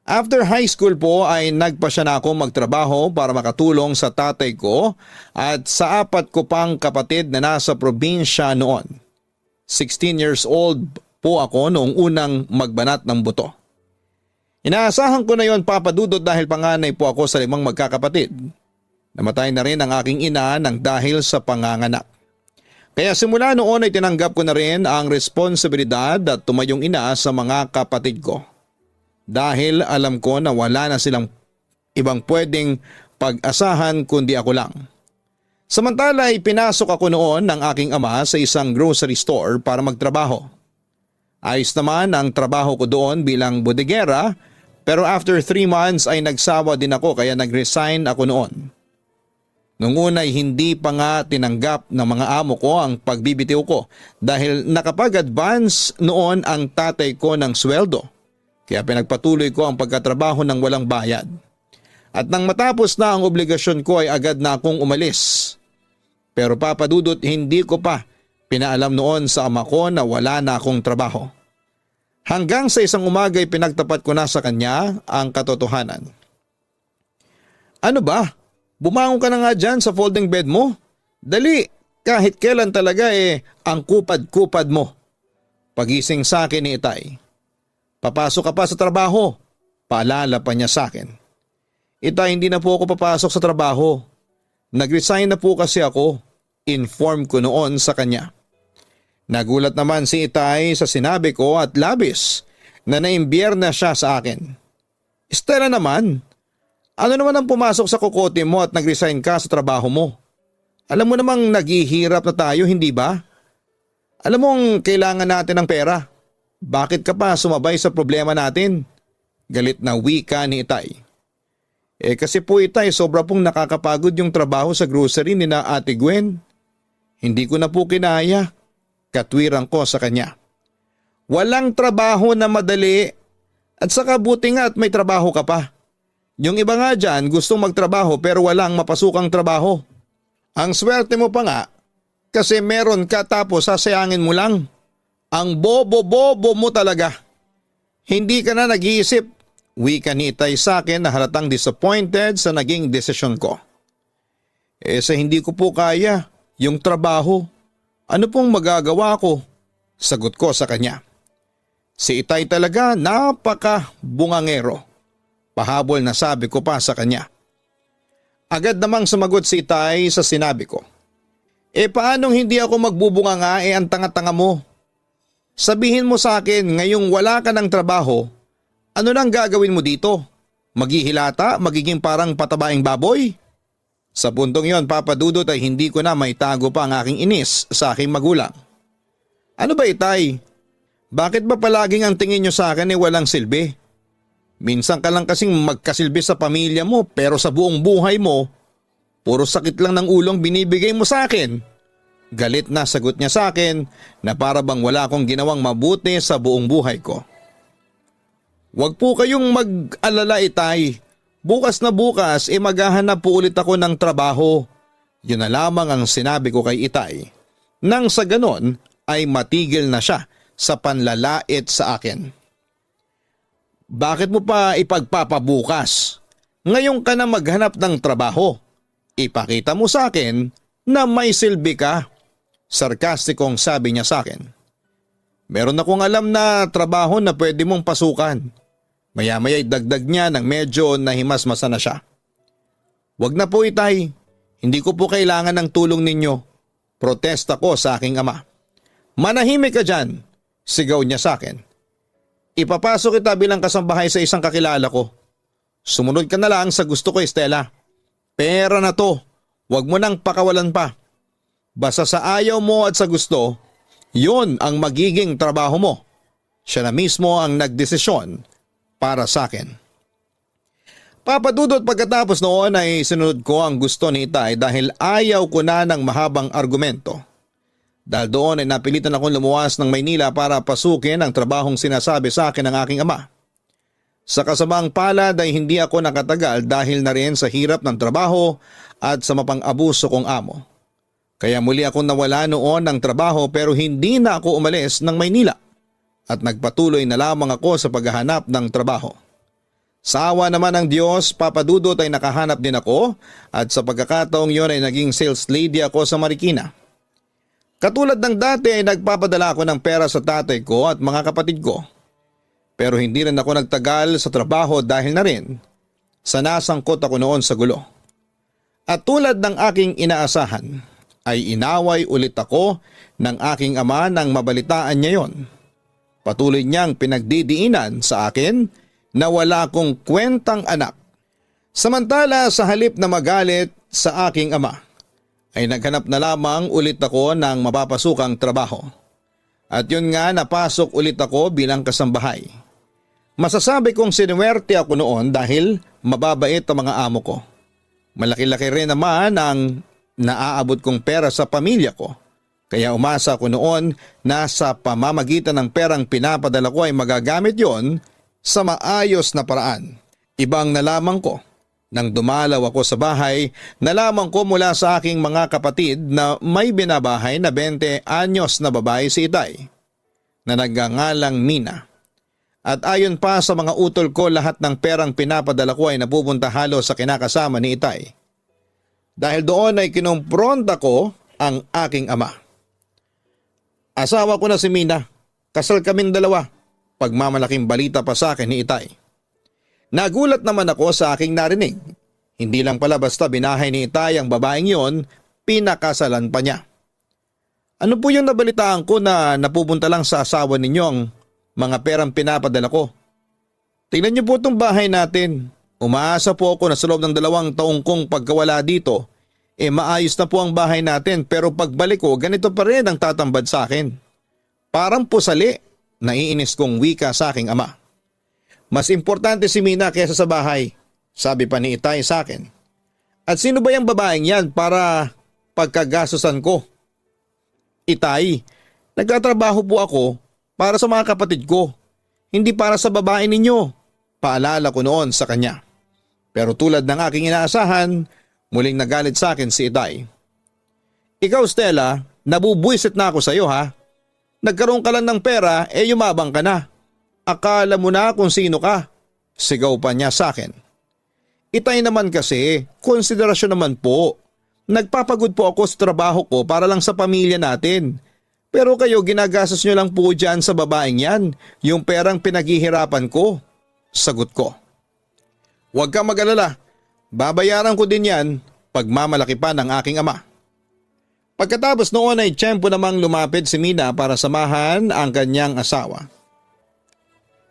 After high school po ay nagpasya na ako magtrabaho para makatulong sa tatay ko at sa 4 ko pang kapatid na nasa probinsya noon. 16 years old po ako noong unang magbanat ng buto. Inaasahan ko na yon Papa Dudut dahil panganay po ako sa 5 magkakapatid. Namatay na rin ang aking ina nang dahil sa panganganak. Kaya simula noon ay tinanggap ko na rin ang responsibilidad at tumayong ina sa mga kapatid ko. Dahil alam ko na wala na silang ibang pwedeng pag-asahan kundi ako lang. Samantala ay pinasok ako noon ng aking ama sa isang grocery store para magtrabaho. Ayos naman ang trabaho ko doon bilang bodegera pero after 3 months ay nagsawa din ako kaya nag-resign ako noon. Noong una ay hindi pa nga tinanggap ng mga amo ko ang pagbibitiw ko dahil nakapag-advance noon ang tatay ko ng sweldo. Kaya pinagpatuloy ko ang pagkatrabaho ng walang bayad. At nang matapos na ang obligasyon ko ay agad na akong umalis. Pero Papa Dudut, hindi ko pa pinaalam noon sa ama ko na wala na akong trabaho. Hanggang sa isang umaga'y pinagtapat ko na sa kanya ang katotohanan. Ano ba? Bumangon ka na nga dyan sa folding bed mo. Dali, kahit kailan talaga ang kupad-kupad mo. Pagising sa akin ni Itay. Papasok ka pa sa trabaho. Paalala pa niya sa akin. Itay, hindi na po ako papasok sa trabaho. Nag-resign na po kasi ako. Inform ko noon sa kanya. Nagulat naman si Itay sa sinabi ko at labis na naimbyerna na siya sa akin. Stella naman, ano naman ang pumasok sa kokote mo at nag-resign ka sa trabaho mo? Alam mo namang naghihirap na tayo, hindi ba? Alam mong kailangan natin ng pera. Bakit ka pa sumabay sa problema natin? Galit na wika ni Itay. Kasi po Itay, sobra pong nakakapagod yung trabaho sa grocery ni na Ate Gwen. Hindi ko na po kinaya. Katwirang ko sa kanya. Walang trabaho na madali at saka buti nga at may trabaho ka pa. Yung iba nga dyan gustong magtrabaho pero walang mapasukang trabaho. Ang swerte mo pa nga kasi meron ka tapos sasayangin mo lang. Ang bobo-bobo mo talaga. Hindi ka na nag-iisip. Wika ni Itay sa akin na halatang disappointed sa naging desisyon ko. Sa hindi ko po kaya yung trabaho. Ano pong magagawa ko? Sagot ko sa kanya. Si Itay talaga napaka-bungangero. Pahabol na sabi ko pa sa kanya. Agad namang sumagot si Itay sa sinabi ko. Paanong hindi ako magbubunga nga ang tanga-tanga mo? Sabihin mo sa akin ngayong wala ka ng trabaho, ano nang gagawin mo dito? Maghihilata? Magiging parang patabaing baboy? Sa puntong yon, Papa Dudut, ay hindi ko na maitago pa ang aking inis sa aking magulang. Ano ba Itay? Bakit ba palaging ang tingin nyo sa akin walang silbi? Minsan ka lang kasing magkasilbi sa pamilya mo pero sa buong buhay mo, puro sakit lang ng ulong binibigay mo sa akin. Galit na sagot niya sa akin na para bang wala akong ginawang mabuti sa buong buhay ko. Huwag po kayong mag-alala Itay. Bukas na bukas maghahanap po ulit ako ng trabaho. Yun na lamang ang sinabi ko kay Itay. Nang sa ganon ay matigil na siya sa panlalait sa akin. Bakit mo pa ipagpapabukas? Ngayon ka na maghanap ng trabaho. Ipakita mo sa akin na may silbi ka. Sarkastikong sabi niya sa akin. Meron akong alam na trabaho na pwede mong pasukan. Maya-maya'y dagdag niya nang medyo nahimasmasa na siya. Wag na po Itay, hindi ko po kailangan ng tulong ninyo. Protesta ko sa aking ama. Manahimik ka dyan, sigaw niya sa akin. Ipapasok kita bilang kasambahay sa isang kakilala ko. Sumunod ka na lang sa gusto ko Stella. Pera na to, wag mo nang pakawalan pa. Basta sa ayaw mo at sa gusto, yun ang magiging trabaho mo. Siya na mismo ang nagdesisyon para sa akin. Papa Dudut, pagkatapos noon ay sinunod ko ang gusto ni Itay dahil ayaw ko na ng mahabang argumento. Dahil doon ay napilitan akong lumuwas ng Maynila para pasukin ang trabahong sinasabi sa akin ng aking ama. Sa kasamang palad ay hindi ako nakatagal dahil na rin sa hirap ng trabaho at sa mapang-abuso kong amo. Kaya muli akong nawala noon ng trabaho pero hindi na ako umalis ng Maynila. At nagpatuloy na lamang ako sa paghahanap ng trabaho. Sa awa naman ng Diyos, Papa Dudut ay nakahanap din ako at sa pagkakataong yon ay naging sales lady ako sa Marikina. Katulad ng dati ay nagpapadala ako ng pera sa tatay ko at mga kapatid ko. Pero hindi rin ako nagtagal sa trabaho dahil na rin sa nasangkot ako noon sa gulo. At tulad ng aking inaasahan ay inaway ulit ako ng aking ama nang mabalitaan niya yon. Patuloy niyang pinagdidiinan sa akin na wala akong kwentang anak. Samantala sa halip na magalit sa aking ama, ay naghanap na lamang ulit ako ng mapapasukang trabaho. At yun nga napasok ulit ako bilang kasambahay. Masasabi kong sinuwerte ako noon dahil mababait ang mga amo ko. Malaki-laki rin naman ang naaabot kong pera sa pamilya ko. Kaya umasa ako noon na sa pamamagitan ng perang pinapadala ko ay magagamit yon sa maayos na paraan. Ibang nalaman ko. Nang dumalaw ako sa bahay, nalaman ko mula sa aking mga kapatid na may binabahay na 20 anyos na babae si Itay na nagngangalang Mina. At ayon pa sa mga utol ko, lahat ng perang pinapadala ko ay napupunta halos sa kinakasama ni Itay. Dahil doon ay kinumpronta ko ang aking ama. Asawa ko na si Mina, kasal kaming dalawa, pagmamalaking balita pa sa akin ni Itay. Nagulat naman ako sa aking narinig. Hindi lang pala basta binahay ni Itay ang babaeng yon, pinakasalan pa niya. Ano po yung nabalitaan ko na napupunta lang sa asawa ninyo ang mga perang pinapadala ko? Tingnan niyo po itong bahay natin. Umaasa po ako na sa loob ng 2 taong kong pagkawala dito, maayos na po ang bahay natin, pero pagbalik ko ganito pa rin ang tatambad sa akin. Parang pusali, naiinis kong wika sa aking ama. Mas importante si Mina kaysa sa bahay, sabi pa ni Itay sa akin. At sino ba yung babaeng yan para pagkagastusan ko? Itay, nagtatrabaho po ako para sa mga kapatid ko, hindi para sa babae ninyo, paalala ko noon sa kanya. Pero tulad ng aking inaasahan, muling nagalit sa akin si Itay. Ikaw Stella, nabubwisit na ako sa iyo ha. Nagkaroon ka lang ng pera, yumabang ka na. Akala mo na kung sino ka, sigaw pa niya sa akin. Itay naman kasi, konsiderasyon naman po. Nagpapagod po ako sa trabaho ko para lang sa pamilya natin. Pero kayo ginagastos nyo lang po dyan sa babaeng yan, yung perang pinaghihirapan ko. Sagot ko. Huwag kang mag-alala, babayaran ko din yan pagmamalaki pa ng aking ama. Pagkatapos noon ay tiyempo namang lumapit si Mina para samahan ang kanyang asawa.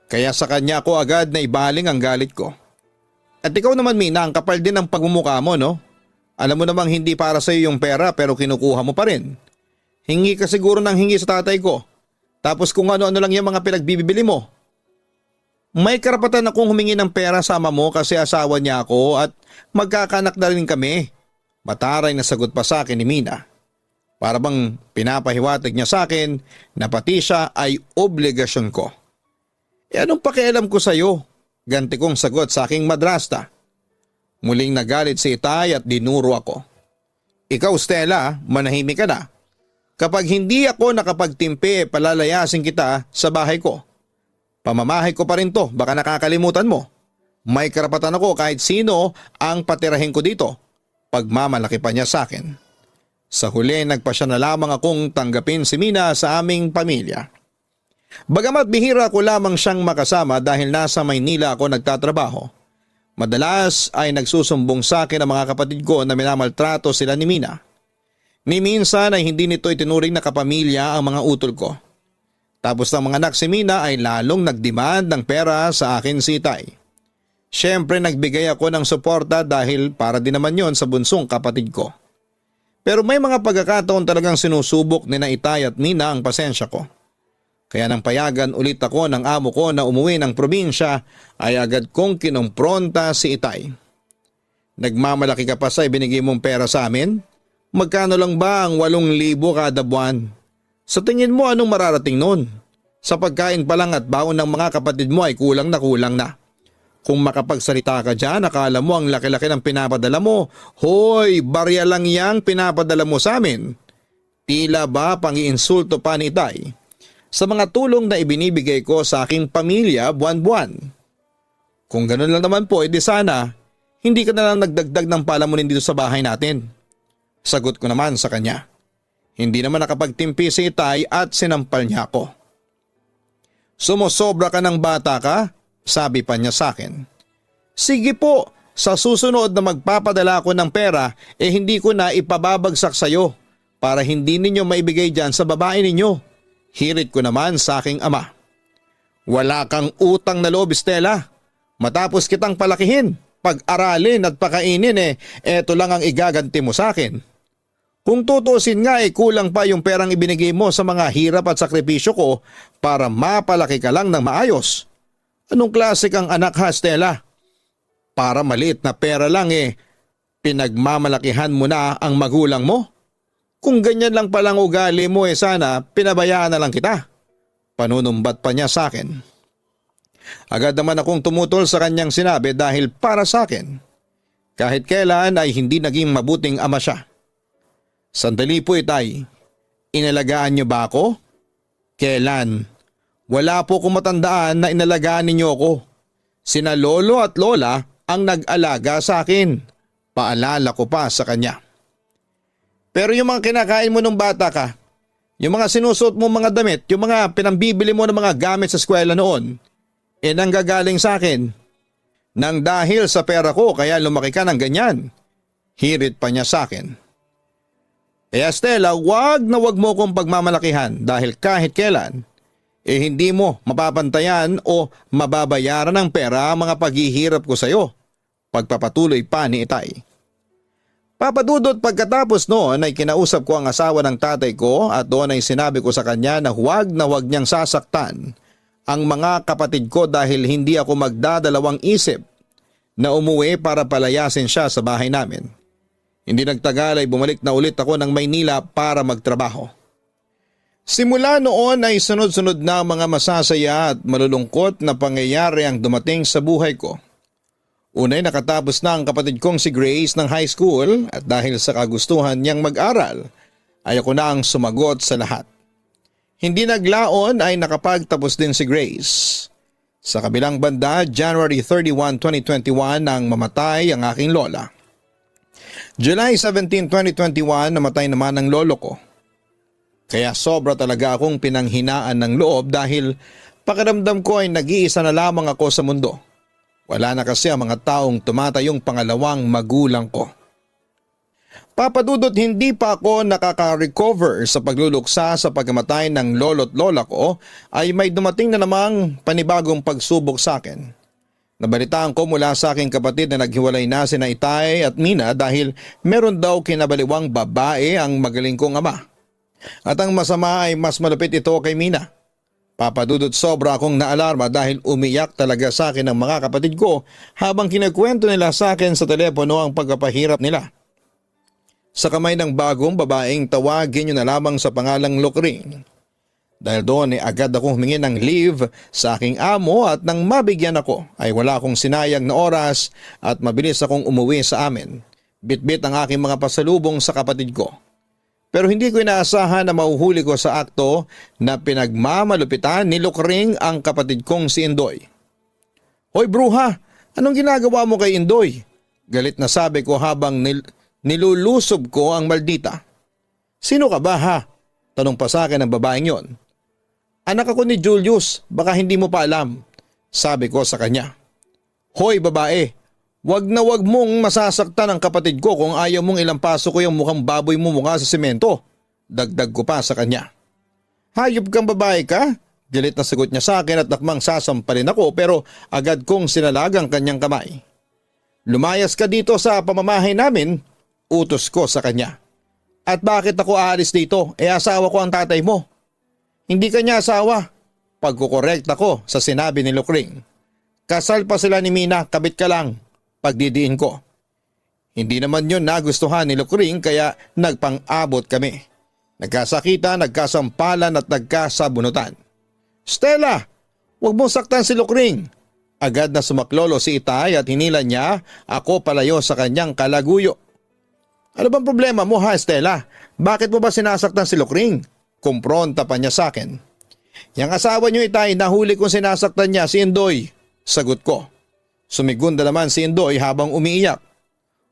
Kaya sa kanya ko agad na ibaling ang galit ko. At ikaw naman Mina, ang kapal din ng pagmumukha mo no? Alam mo namang hindi para sa iyo yung pera pero kinukuha mo pa rin. Hingi ka siguro ng hingi sa tatay ko. Tapos kung ano-ano lang yung mga pinagbibili mo. May karapatan akong humingi ng pera sa ama mo kasi asawa niya ako at magkakanak na rin kami. Mataray na sagot pa sa akin ni Mina. Para bang pinapahiwatig niya sa akin na pati siya ay obligasyon ko. Anong pakialam ko sa iyo? Ganti kong sagot sa aking madrasta. Muling nagalit si Itay at dinuro ako. Ikaw Stella, manahimik ka na. Kapag hindi ako nakapagtimpi, palalayasin kita sa bahay ko. Pamamahay ko pa rin to, baka nakakalimutan mo. May karapatan ako kahit sino ang patirahin ko dito. Pagmamalaki pa niya sa akin. Sa huli nagpasya na lamang akong tanggapin si Mina sa aming pamilya. Bagamat bihira ko lamang siyang makasama dahil nasa Maynila ako nagtatrabaho. Madalas ay nagsusumbong sa akin ang mga kapatid ko na minamaltrato sila ni Mina. Ni minsan ay hindi nito itinuring na kapamilya ang mga utol ko. Tapos ng mga anak si Mina ay lalong nagdemand ng pera sa akin si Itay. Siyempre nagbigay ako ng suporta dahil para din naman yon sa bunsong kapatid ko. Pero may mga pagkakataon talagang sinusubok ni na Itay at Mina ang pasensya ko. Kaya nang payagan ulit ako ng amo ko na umuwi ng probinsya ay agad kong kinumpronta si Itay. Nagmamalaki ka pa sa ibinigay mong pera sa amin? Magkano lang ba ang 8,000 kada buwan? Sa tingin mo anong mararating nun? Sa pagkain pa lang at baon ng mga kapatid mo ay kulang na kulang na. Kung makapagsalita ka dyan, akala mo ang laki-laki ng pinapadala mo. Hoy, barya lang yang pinapadala mo sa amin. Tila ba pang-iinsulto pa ni Itay sa mga tulong na ibinibigay ko sa aking pamilya buwan-buwan. Kung ganun lang naman po, edi sana hindi ka na lang nagdagdag ng palamunin dito sa bahay natin. Sagot ko naman sa kanya. Hindi naman nakapagtimpi si Itay at sinampal niya ako. Sumosobra ka ng bata ka? Sabi pa niya sa akin. Sige po, sa susunod na magpapadala ako ng pera hindi ko na ipababagsak sa iyo para hindi ninyo maibigay dyan sa babae ninyo. Hirit ko naman sa aking ama. Wala kang utang na loob Stella. Matapos kitang palakihin, pag-aralin at pakainin eto lang ang igaganti mo sa akin. Kung tutusin nga kulang pa yung perang ibinigay mo sa mga hirap at sakripisyo ko para mapalaki ka lang ng maayos. Anong klase kang anak ha Stella? Para maliit na pera lang pinagmamalakihan mo na ang magulang mo? Kung ganyan lang palang ugali mo sana pinabayaan na lang kita. Panunumbat pa niya sa akin. Agad naman akong tumutol sa kanyang sinabi dahil para sa akin, kahit kailan ay hindi naging mabuting ama siya. Sandali po Itay, inalagaan niyo ba ako? Kailan? Wala po kong matandaan na inalagaan ninyo ako. Sina lolo at lola ang nag-alaga sa akin. Paalala ko pa sa kanya. Pero yung mga kinakain mo nung bata ka, yung mga sinusuot mo mga damit, yung mga pinambibili mo ng mga gamit sa eskwela noon, nanggagaling sa akin. Nang dahil sa pera ko kaya lumaki ka ng ganyan. Hirit pa niya sa akin. Kaya Stella, wag na wag mo kong pagmamalakihan dahil kahit kailan, hindi mo mapapantayan o mababayaran ng pera ang mga paghihirap ko sa iyo. Pagpapatuloy pa ni Itay. Papadudot pagkatapos noon ay kinausap ko ang asawa ng tatay ko at doon ay sinabi ko sa kanya na huwag niyang sasaktan ang mga kapatid ko dahil hindi ako magdadalawang isip na umuwi para palayasin siya sa bahay namin. Hindi nagtagal ay bumalik na ulit ako ng Maynila para magtrabaho. Simula noon ay sunod-sunod na mga masasaya at malulungkot na pangyayari ang dumating sa buhay ko. Unay nakatapos na ang kapatid kong si Grace ng high school at dahil sa kagustuhan niyang mag-aral ay ako na ang sumagot sa lahat. Hindi naglaon ay nakapagtapos din si Grace. Sa kabilang banda, January 31, 2021 nang mamatay ang aking lola. July 17, 2021 namatay naman ang lolo ko. Kaya sobra talaga akong pinanghinaan ng loob dahil pakiramdam ko ay nag-iisa na lamang ako sa mundo. Wala na kasi ang mga taong tumatayong pangalawang magulang ko. Papadudot hindi pa ako nakaka-recover sa pagluluksa sa pagkamatay ng lolo't lola ko ay may dumating na namang panibagong pagsubok sa akin. Nabalitaan ko mula sa aking kapatid na naghiwalay na sina Itay at Mina dahil meron daw kinabaliwang babae ang magaling kong ama. At ang masama ay mas malapit ito kay Mina. Papadudot sobra akong naalarma dahil umiyak talaga sa akin ang mga kapatid ko habang kinakwento nila sa akin sa telepono ang pagpapahirap nila. Sa kamay ng bagong babaeng tawagin nyo na lamang sa pangalang Lokring. Dahil doon ay agad akong humingi ng leave sa aking amo at nang mabigyan ako ay wala akong sinayang na oras at mabilis akong umuwi sa amin. Bitbit ang aking mga pasalubong sa kapatid ko. Pero hindi ko inaasahan na mahuhuli ko sa akto na pinagmamalupitan ni Lokring ang kapatid kong si Indoy. Hoy bruha, anong ginagawa mo kay Indoy? Galit na sabi ko habang nilulusob ko ang maldita. Sino ka ba ha? Tanong pa sa akin ng babaeng yon. Anak ako ni Julius, baka hindi mo pa alam. Sabi ko sa kanya. Hoy babae, wag na wag mong masasaktan ang kapatid ko kung ayaw mong ilampaso ko yung mukhang baboy mo mukha sa semento. Dagdag ko pa sa kanya. Hayop kang babae ka? Galit na sagot niya sa akin at nakmang sasampalin ako pero agad kong sinalag ang kanyang kamay. Lumayas ka dito sa pamamahay namin, utos ko sa kanya. At bakit ako aalis dito? Asawa ko ang tatay mo. Hindi kanya asawa. Pagkukorekt ako sa sinabi ni Lokring. Kasal pa sila ni Mina, kabit ka lang. Pagdidiin ko. Hindi naman yun nagustuhan ni Lokring kaya nagpang-abot kami. Nagkasakitan, nagkasampalan at nagkasabunutan. Stella, huwag mong saktan si Lokring. Agad na sumaklolo si Itay at hinila niya ako palayo sa kanyang kalaguyo. Ano bang problema mo ha Stella? Bakit mo ba sinasaktan si Lokring? Kumpronta pa niya sa akin. Yang asawa niyo Itay, nahuli kong sinasaktan niya si Indoy. Sagot ko. Sumigunda naman si Indoy habang umiiyak.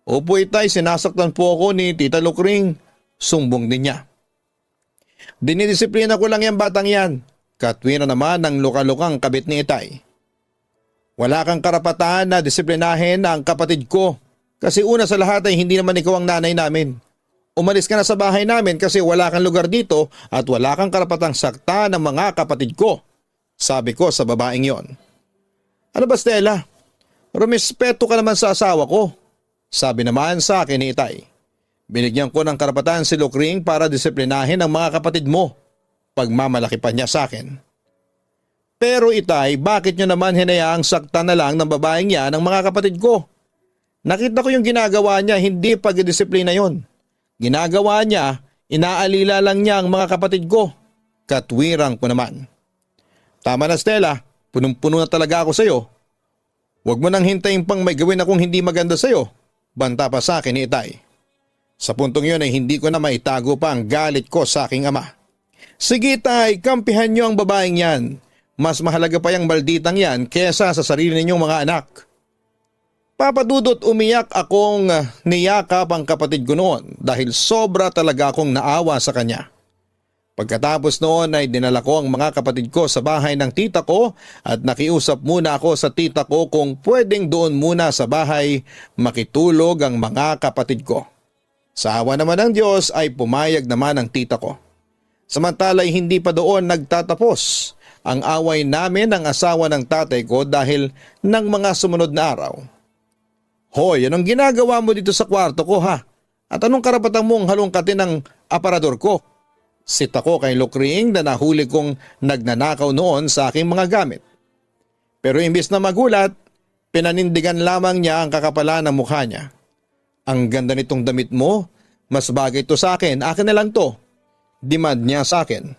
Opo Itay, sinasaktan po ako ni Tita Lokring. Sumbong din niya. Dinidisiplina ko lang yung batang yan. Katwira naman ng luka-lukang kabit ni Itay. Wala kang karapatan na disiplinahin ang kapatid ko. Kasi una sa lahat ay hindi naman ikaw ang nanay namin. Umalis ka na sa bahay namin kasi wala kang lugar dito at wala kang karapatang sakta ng mga kapatid ko. Sabi ko sa babaeng yon. Ano ba Stella? Rumispeto ka naman sa asawa ko. Sabi naman sa akin ni Itay. Binigyan ko ng karapatan si Lokring para disiplinahin ang mga kapatid mo. Pagmamalaki pa niya sa akin. Pero Itay, bakit nyo naman hinayaang sakta na lang ng babaeng yan ang mga kapatid ko? Nakita ko yung ginagawa niya, hindi pagdisiplina yon. Ginagawa niya, inaalila lang niya ang mga kapatid ko. Katwirang ko naman. Tama na Stella, punong-puno na talaga ako sa'yo. Huwag mo nang hintayin pang may gawin akong hindi maganda sa'yo. Banta pa sa akin ni Itay. Sa puntong yun ay hindi ko na maitago pa ang galit ko sa aking ama. Sige Tay, kampihan niyo ang babaeng yan. Mas mahalaga pa yung malditang yan kesa sa sarili ninyong mga anak. Papadudot, umiyak akong niyakap ang kapatid ko noon dahil sobra talaga akong naawa sa kanya. Pagkatapos noon ay dinala ko ang mga kapatid ko sa bahay ng tita ko at nakiusap muna ako sa tita ko kung pwedeng doon muna sa bahay makitulog ang mga kapatid ko. Sa awa naman ng Diyos ay pumayag naman ang tita ko. Samantala'y hindi pa doon nagtatapos ang away namin ng asawa ng tatay ko dahil ng mga sumunod na araw. Hoy, anong ginagawa mo dito sa kwarto ko ha? At anong karapatan mong halongkatin ng aparador ko? Sita ko kay Lokring na nahuli kong nagnanakaw noon sa aking mga gamit. Pero imbis na magulat, pinanindigan lamang niya ang kakapalan ng mukha niya. Ang ganda nitong damit mo, mas bagay to sa akin na lang to. Demand niya sa akin.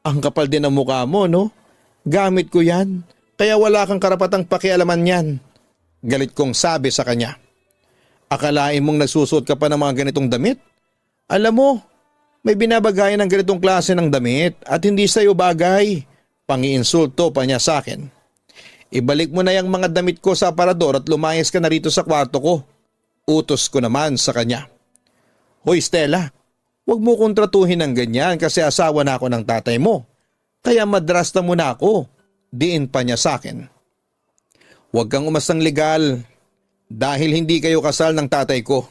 Ang kapal din ng mukha mo, no? Gamit ko yan, kaya wala kang karapatang pakialaman yan. Galit kong sabi sa kanya. Akalain mong nagsusuot ka pa ng mga ganitong damit? Alam mo, may binabagayan ng ganitong klase ng damit at hindi sa'yo bagay. Pangiinsulto pa niya sa akin. Ibalik mo na yung mga damit ko sa aparador at lumayas ka na rito sa kwarto ko. Utos ko naman sa kanya. Hoy Stella, huwag mo kong tratuhin ng ganyan kasi asawa na ako ng tatay mo. Kaya madrasta mo na ako. Diin pa niya sa akin. Huwag kang umastang legal dahil hindi kayo kasal ng tatay ko.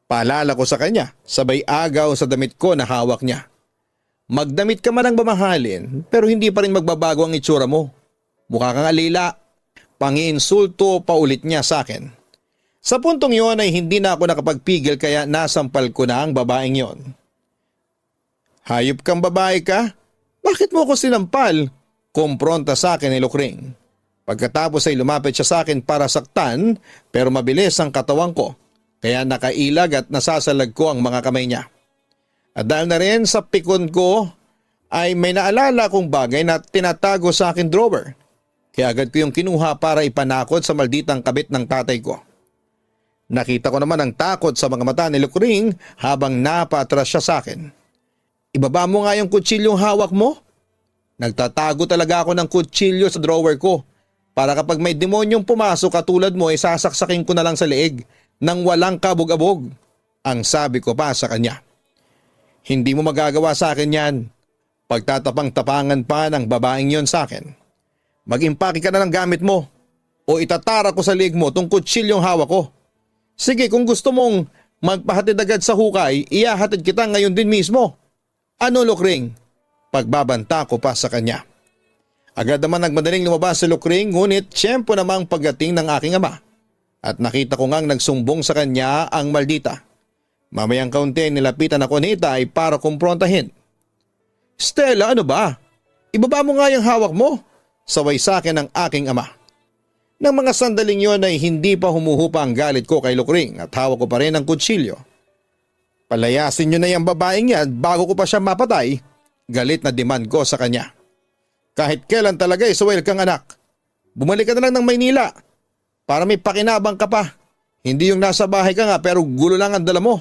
Paalala ko sa kanya, sabay agaw sa damit ko na hawak niya. Magdamit ka man ang mamahalin pero hindi pa rin magbabago ang itsura mo. Mukha kang alila. Pangiinsulto pa ulit niya sa akin. Sa puntong yon ay hindi na ako nakapagpigil kaya nasampal ko na ang babaeng yon. Hayop kang babae ka? Bakit mo ako sinampal? Kumpronta sa akin ni Lokring. Pagkatapos ay lumapit siya sa akin para saktan pero mabilis ang katawan ko. Kaya nakailag at nasasalag ko ang mga kamay niya. At dahil na rin sa pikon ko ay may naalala kong bagay na tinatago sa akin drawer. Kaya agad ko yung kinuha para ipanakot sa malditang kabit ng tatay ko. Nakita ko naman ang takot sa mga mata ni Lokring habang napatras siya sa akin. Ibaba mo nga yung kutsilyong hawak mo. Nagtatago talaga ako ng kutsilyo sa drawer ko para kapag may demonyong pumasok katulad mo ay sasaksakin ko na lang sa leeg nang walang kabog-abog. Ang sabi ko pa sa kanya. Hindi mo magagawa sa akin yan. Pagtatapang-tapangan pa ng babaeng yon sa akin. Mag-impake ka na ng gamit mo o itatara ko sa leeg mo tong kutsilyong hawak ko. Sige, kung gusto mong magpahatid agad sa hukay, ihahatid kita ngayon din mismo. Ano Lokring? Pagbabanta ko pa sa kanya. Agad naman nagmadaling lumabas si Lokring ngunit tiyempo namang pagdating ng aking ama. At nakita ko ngang nagsumbong sa kanya ang maldita. Mamayang kaunti nilapitan ako ni Itay para kumprontahin. Stella, ano ba? Ibaba mo nga yung hawak mo. Saway sa akin ng aking ama. Nang mga sandaling yon ay hindi pa humuhupa ang galit ko kay Lokring at hawak ko pa rin ang kutsilyo. Palayasin niyo na yung babaeng yan bago ko pa siya mapatay. Galit na demand ko sa kanya. Kahit kailan talaga saway kang anak. Bumalik ka na lang ng Maynila. Para may pakinabang ka pa. Hindi yung nasa bahay ka nga pero gulo lang ang dala mo.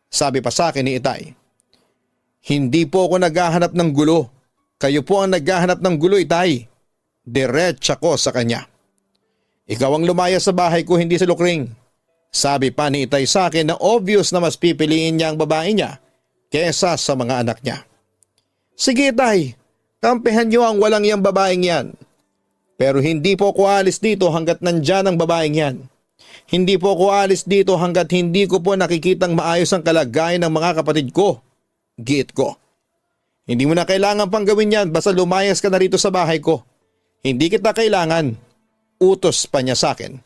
Sabi pa sa akin ni Itay. Hindi po ako naghahanap ng gulo. Kayo po ang naghahanap ng gulo, Itay. Diretsa ko sa kanya. Ikaw ang lumaya sa bahay ko, hindi si Lokring. Sabi pa ni Itay sa akin na obvious na mas pipiliin niya ang babae niya kesa sa mga anak niya. Sige Itay, kampihan niyo ang walang iyang babaeng yan. Pero hindi po ako alis dito hanggat nandyan ang babaeng yan. Hindi po ako alis dito hanggat hindi ko po nakikitang maayos ang kalagayan ng mga kapatid ko. Giit ko. Hindi mo na kailangan pang gawin yan basta lumayas ka na rito sa bahay ko. Hindi kita kailangan. Utos pa niya sa akin.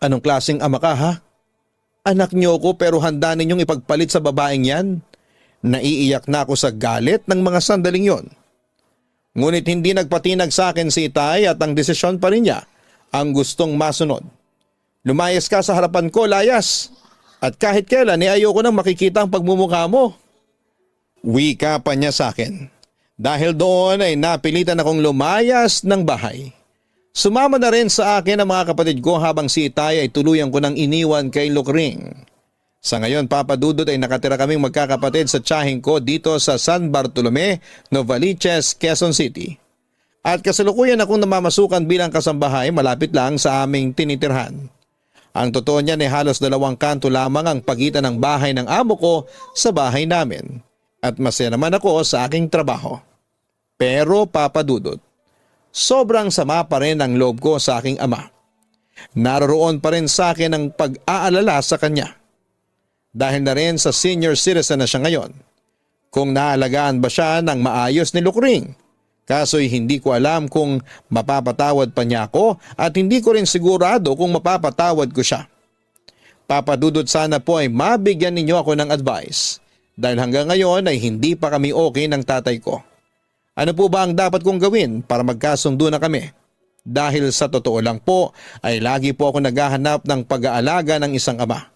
Anong klaseng ama ka ha? Anak niyo ko pero handa ninyong ipagpalit sa babaeng yan? Naiiyak na ako sa galit ng mga sandaling yon. Ngunit hindi nagpatinag sa akin si Itay at ang desisyon pa rin niya ang gustong masunod. Lumayas ka sa harapan ko, layas. At kahit kailan ayoko nang makikita ang pagmumukha mo. Wika pa niya sa akin. Dahil doon ay napilitan akong lumayas ng bahay. Sumama na rin sa akin ang mga kapatid ko habang si Itay ay tuluyan ko nang iniwan kay Lokring. Sa ngayon, Papa Dudut, ay nakatira kaming magkakapatid sa tiyahing ko dito sa San Bartolome, Novaliches, Quezon City. At kasalukuyan akong namamasukan bilang kasambahay malapit lang sa aming tinitirhan. Ang totoo niyan ay halos 2 kanto lamang ang pagitan ng bahay ng amo ko sa bahay namin. At masaya naman ako sa aking trabaho. Pero Papa Dudut, sobrang sama pa rin ang loob ko sa aking ama. Naroroon pa rin sa akin ang pag-aalala sa kanya. Dahil na rin sa senior citizen na siya ngayon. Kung naalagaan ba siya ng maayos ni Lukring. Kaso'y hindi ko alam kung mapapatawad pa niya ako at hindi ko rin sigurado kung mapapatawad ko siya. Papa Dudut, sana po ay mabigyan ninyo ako ng advice. Dahil hanggang ngayon ay hindi pa kami okay ng tatay ko. Ano po ba ang dapat kong gawin para magkasundo na kami? Dahil sa totoo lang po ay lagi po ako naghahanap ng pag-aalaga ng isang ama.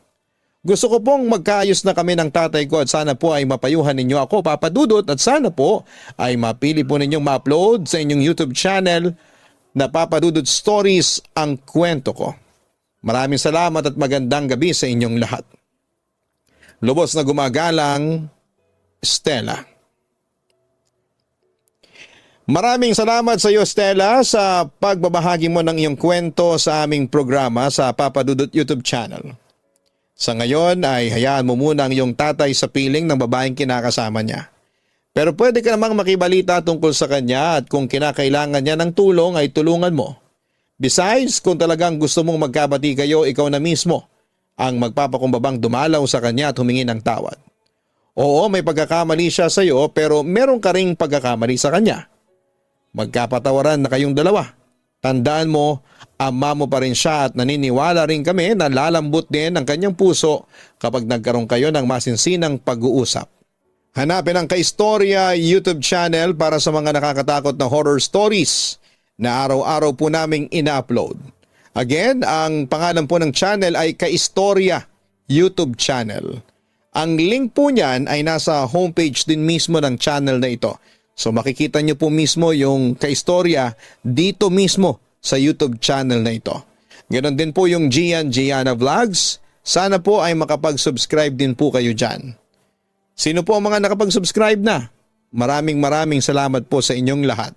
Gusto ko pong magkaayos na kami ng tatay ko at sana po ay mapayuhan ninyo ako, Papa Dudut, at sana po ay mapili po ninyong ma-upload sa inyong YouTube channel na Papa Dudut Stories ang kwento ko. Maraming salamat at magandang gabi sa inyong lahat. Lubos na gumagalang, Stella. Maraming salamat sa iyo, Stella, sa pagbabahagi mo ng iyong kwento sa aming programa sa Papa Dudut YouTube channel. Sa ngayon ay hayaan mo muna ang iyong tatay sa piling ng babaeng kinakasama niya. Pero pwede ka namang makibalita tungkol sa kanya at kung kinakailangan niya ng tulong ay tulungan mo. Besides, kung talagang gusto mong magkabati kayo, ikaw na mismo ang magpapakumbabang dumalaw sa kanya at humingi ng tawad. Oo, may pagkakamali siya sa iyo pero meron ka ring pagkakamali sa kanya. Magkapatawaran na kayong dalawa. Tandaan mo, ama mo pa rin siya at naniniwala rin kami na lalambot din ang kanyang puso kapag nagkaroon kayo ng masinsinang pag-uusap. Hanapin ang Kaistorya YouTube channel para sa mga nakakatakot na horror stories na araw-araw po naming ina-upload. Again, ang pangalan po ng channel ay Kaistorya YouTube channel. Ang link po niyan ay nasa homepage din mismo ng channel na ito. So makikita nyo po mismo yung Kaistorya dito mismo sa YouTube channel na ito. Ganon din po yung Gianna Vlogs. Sana po ay makapag-subscribe din po kayo dyan. Sino po ang mga nakapag-subscribe na? Maraming salamat po sa inyong lahat.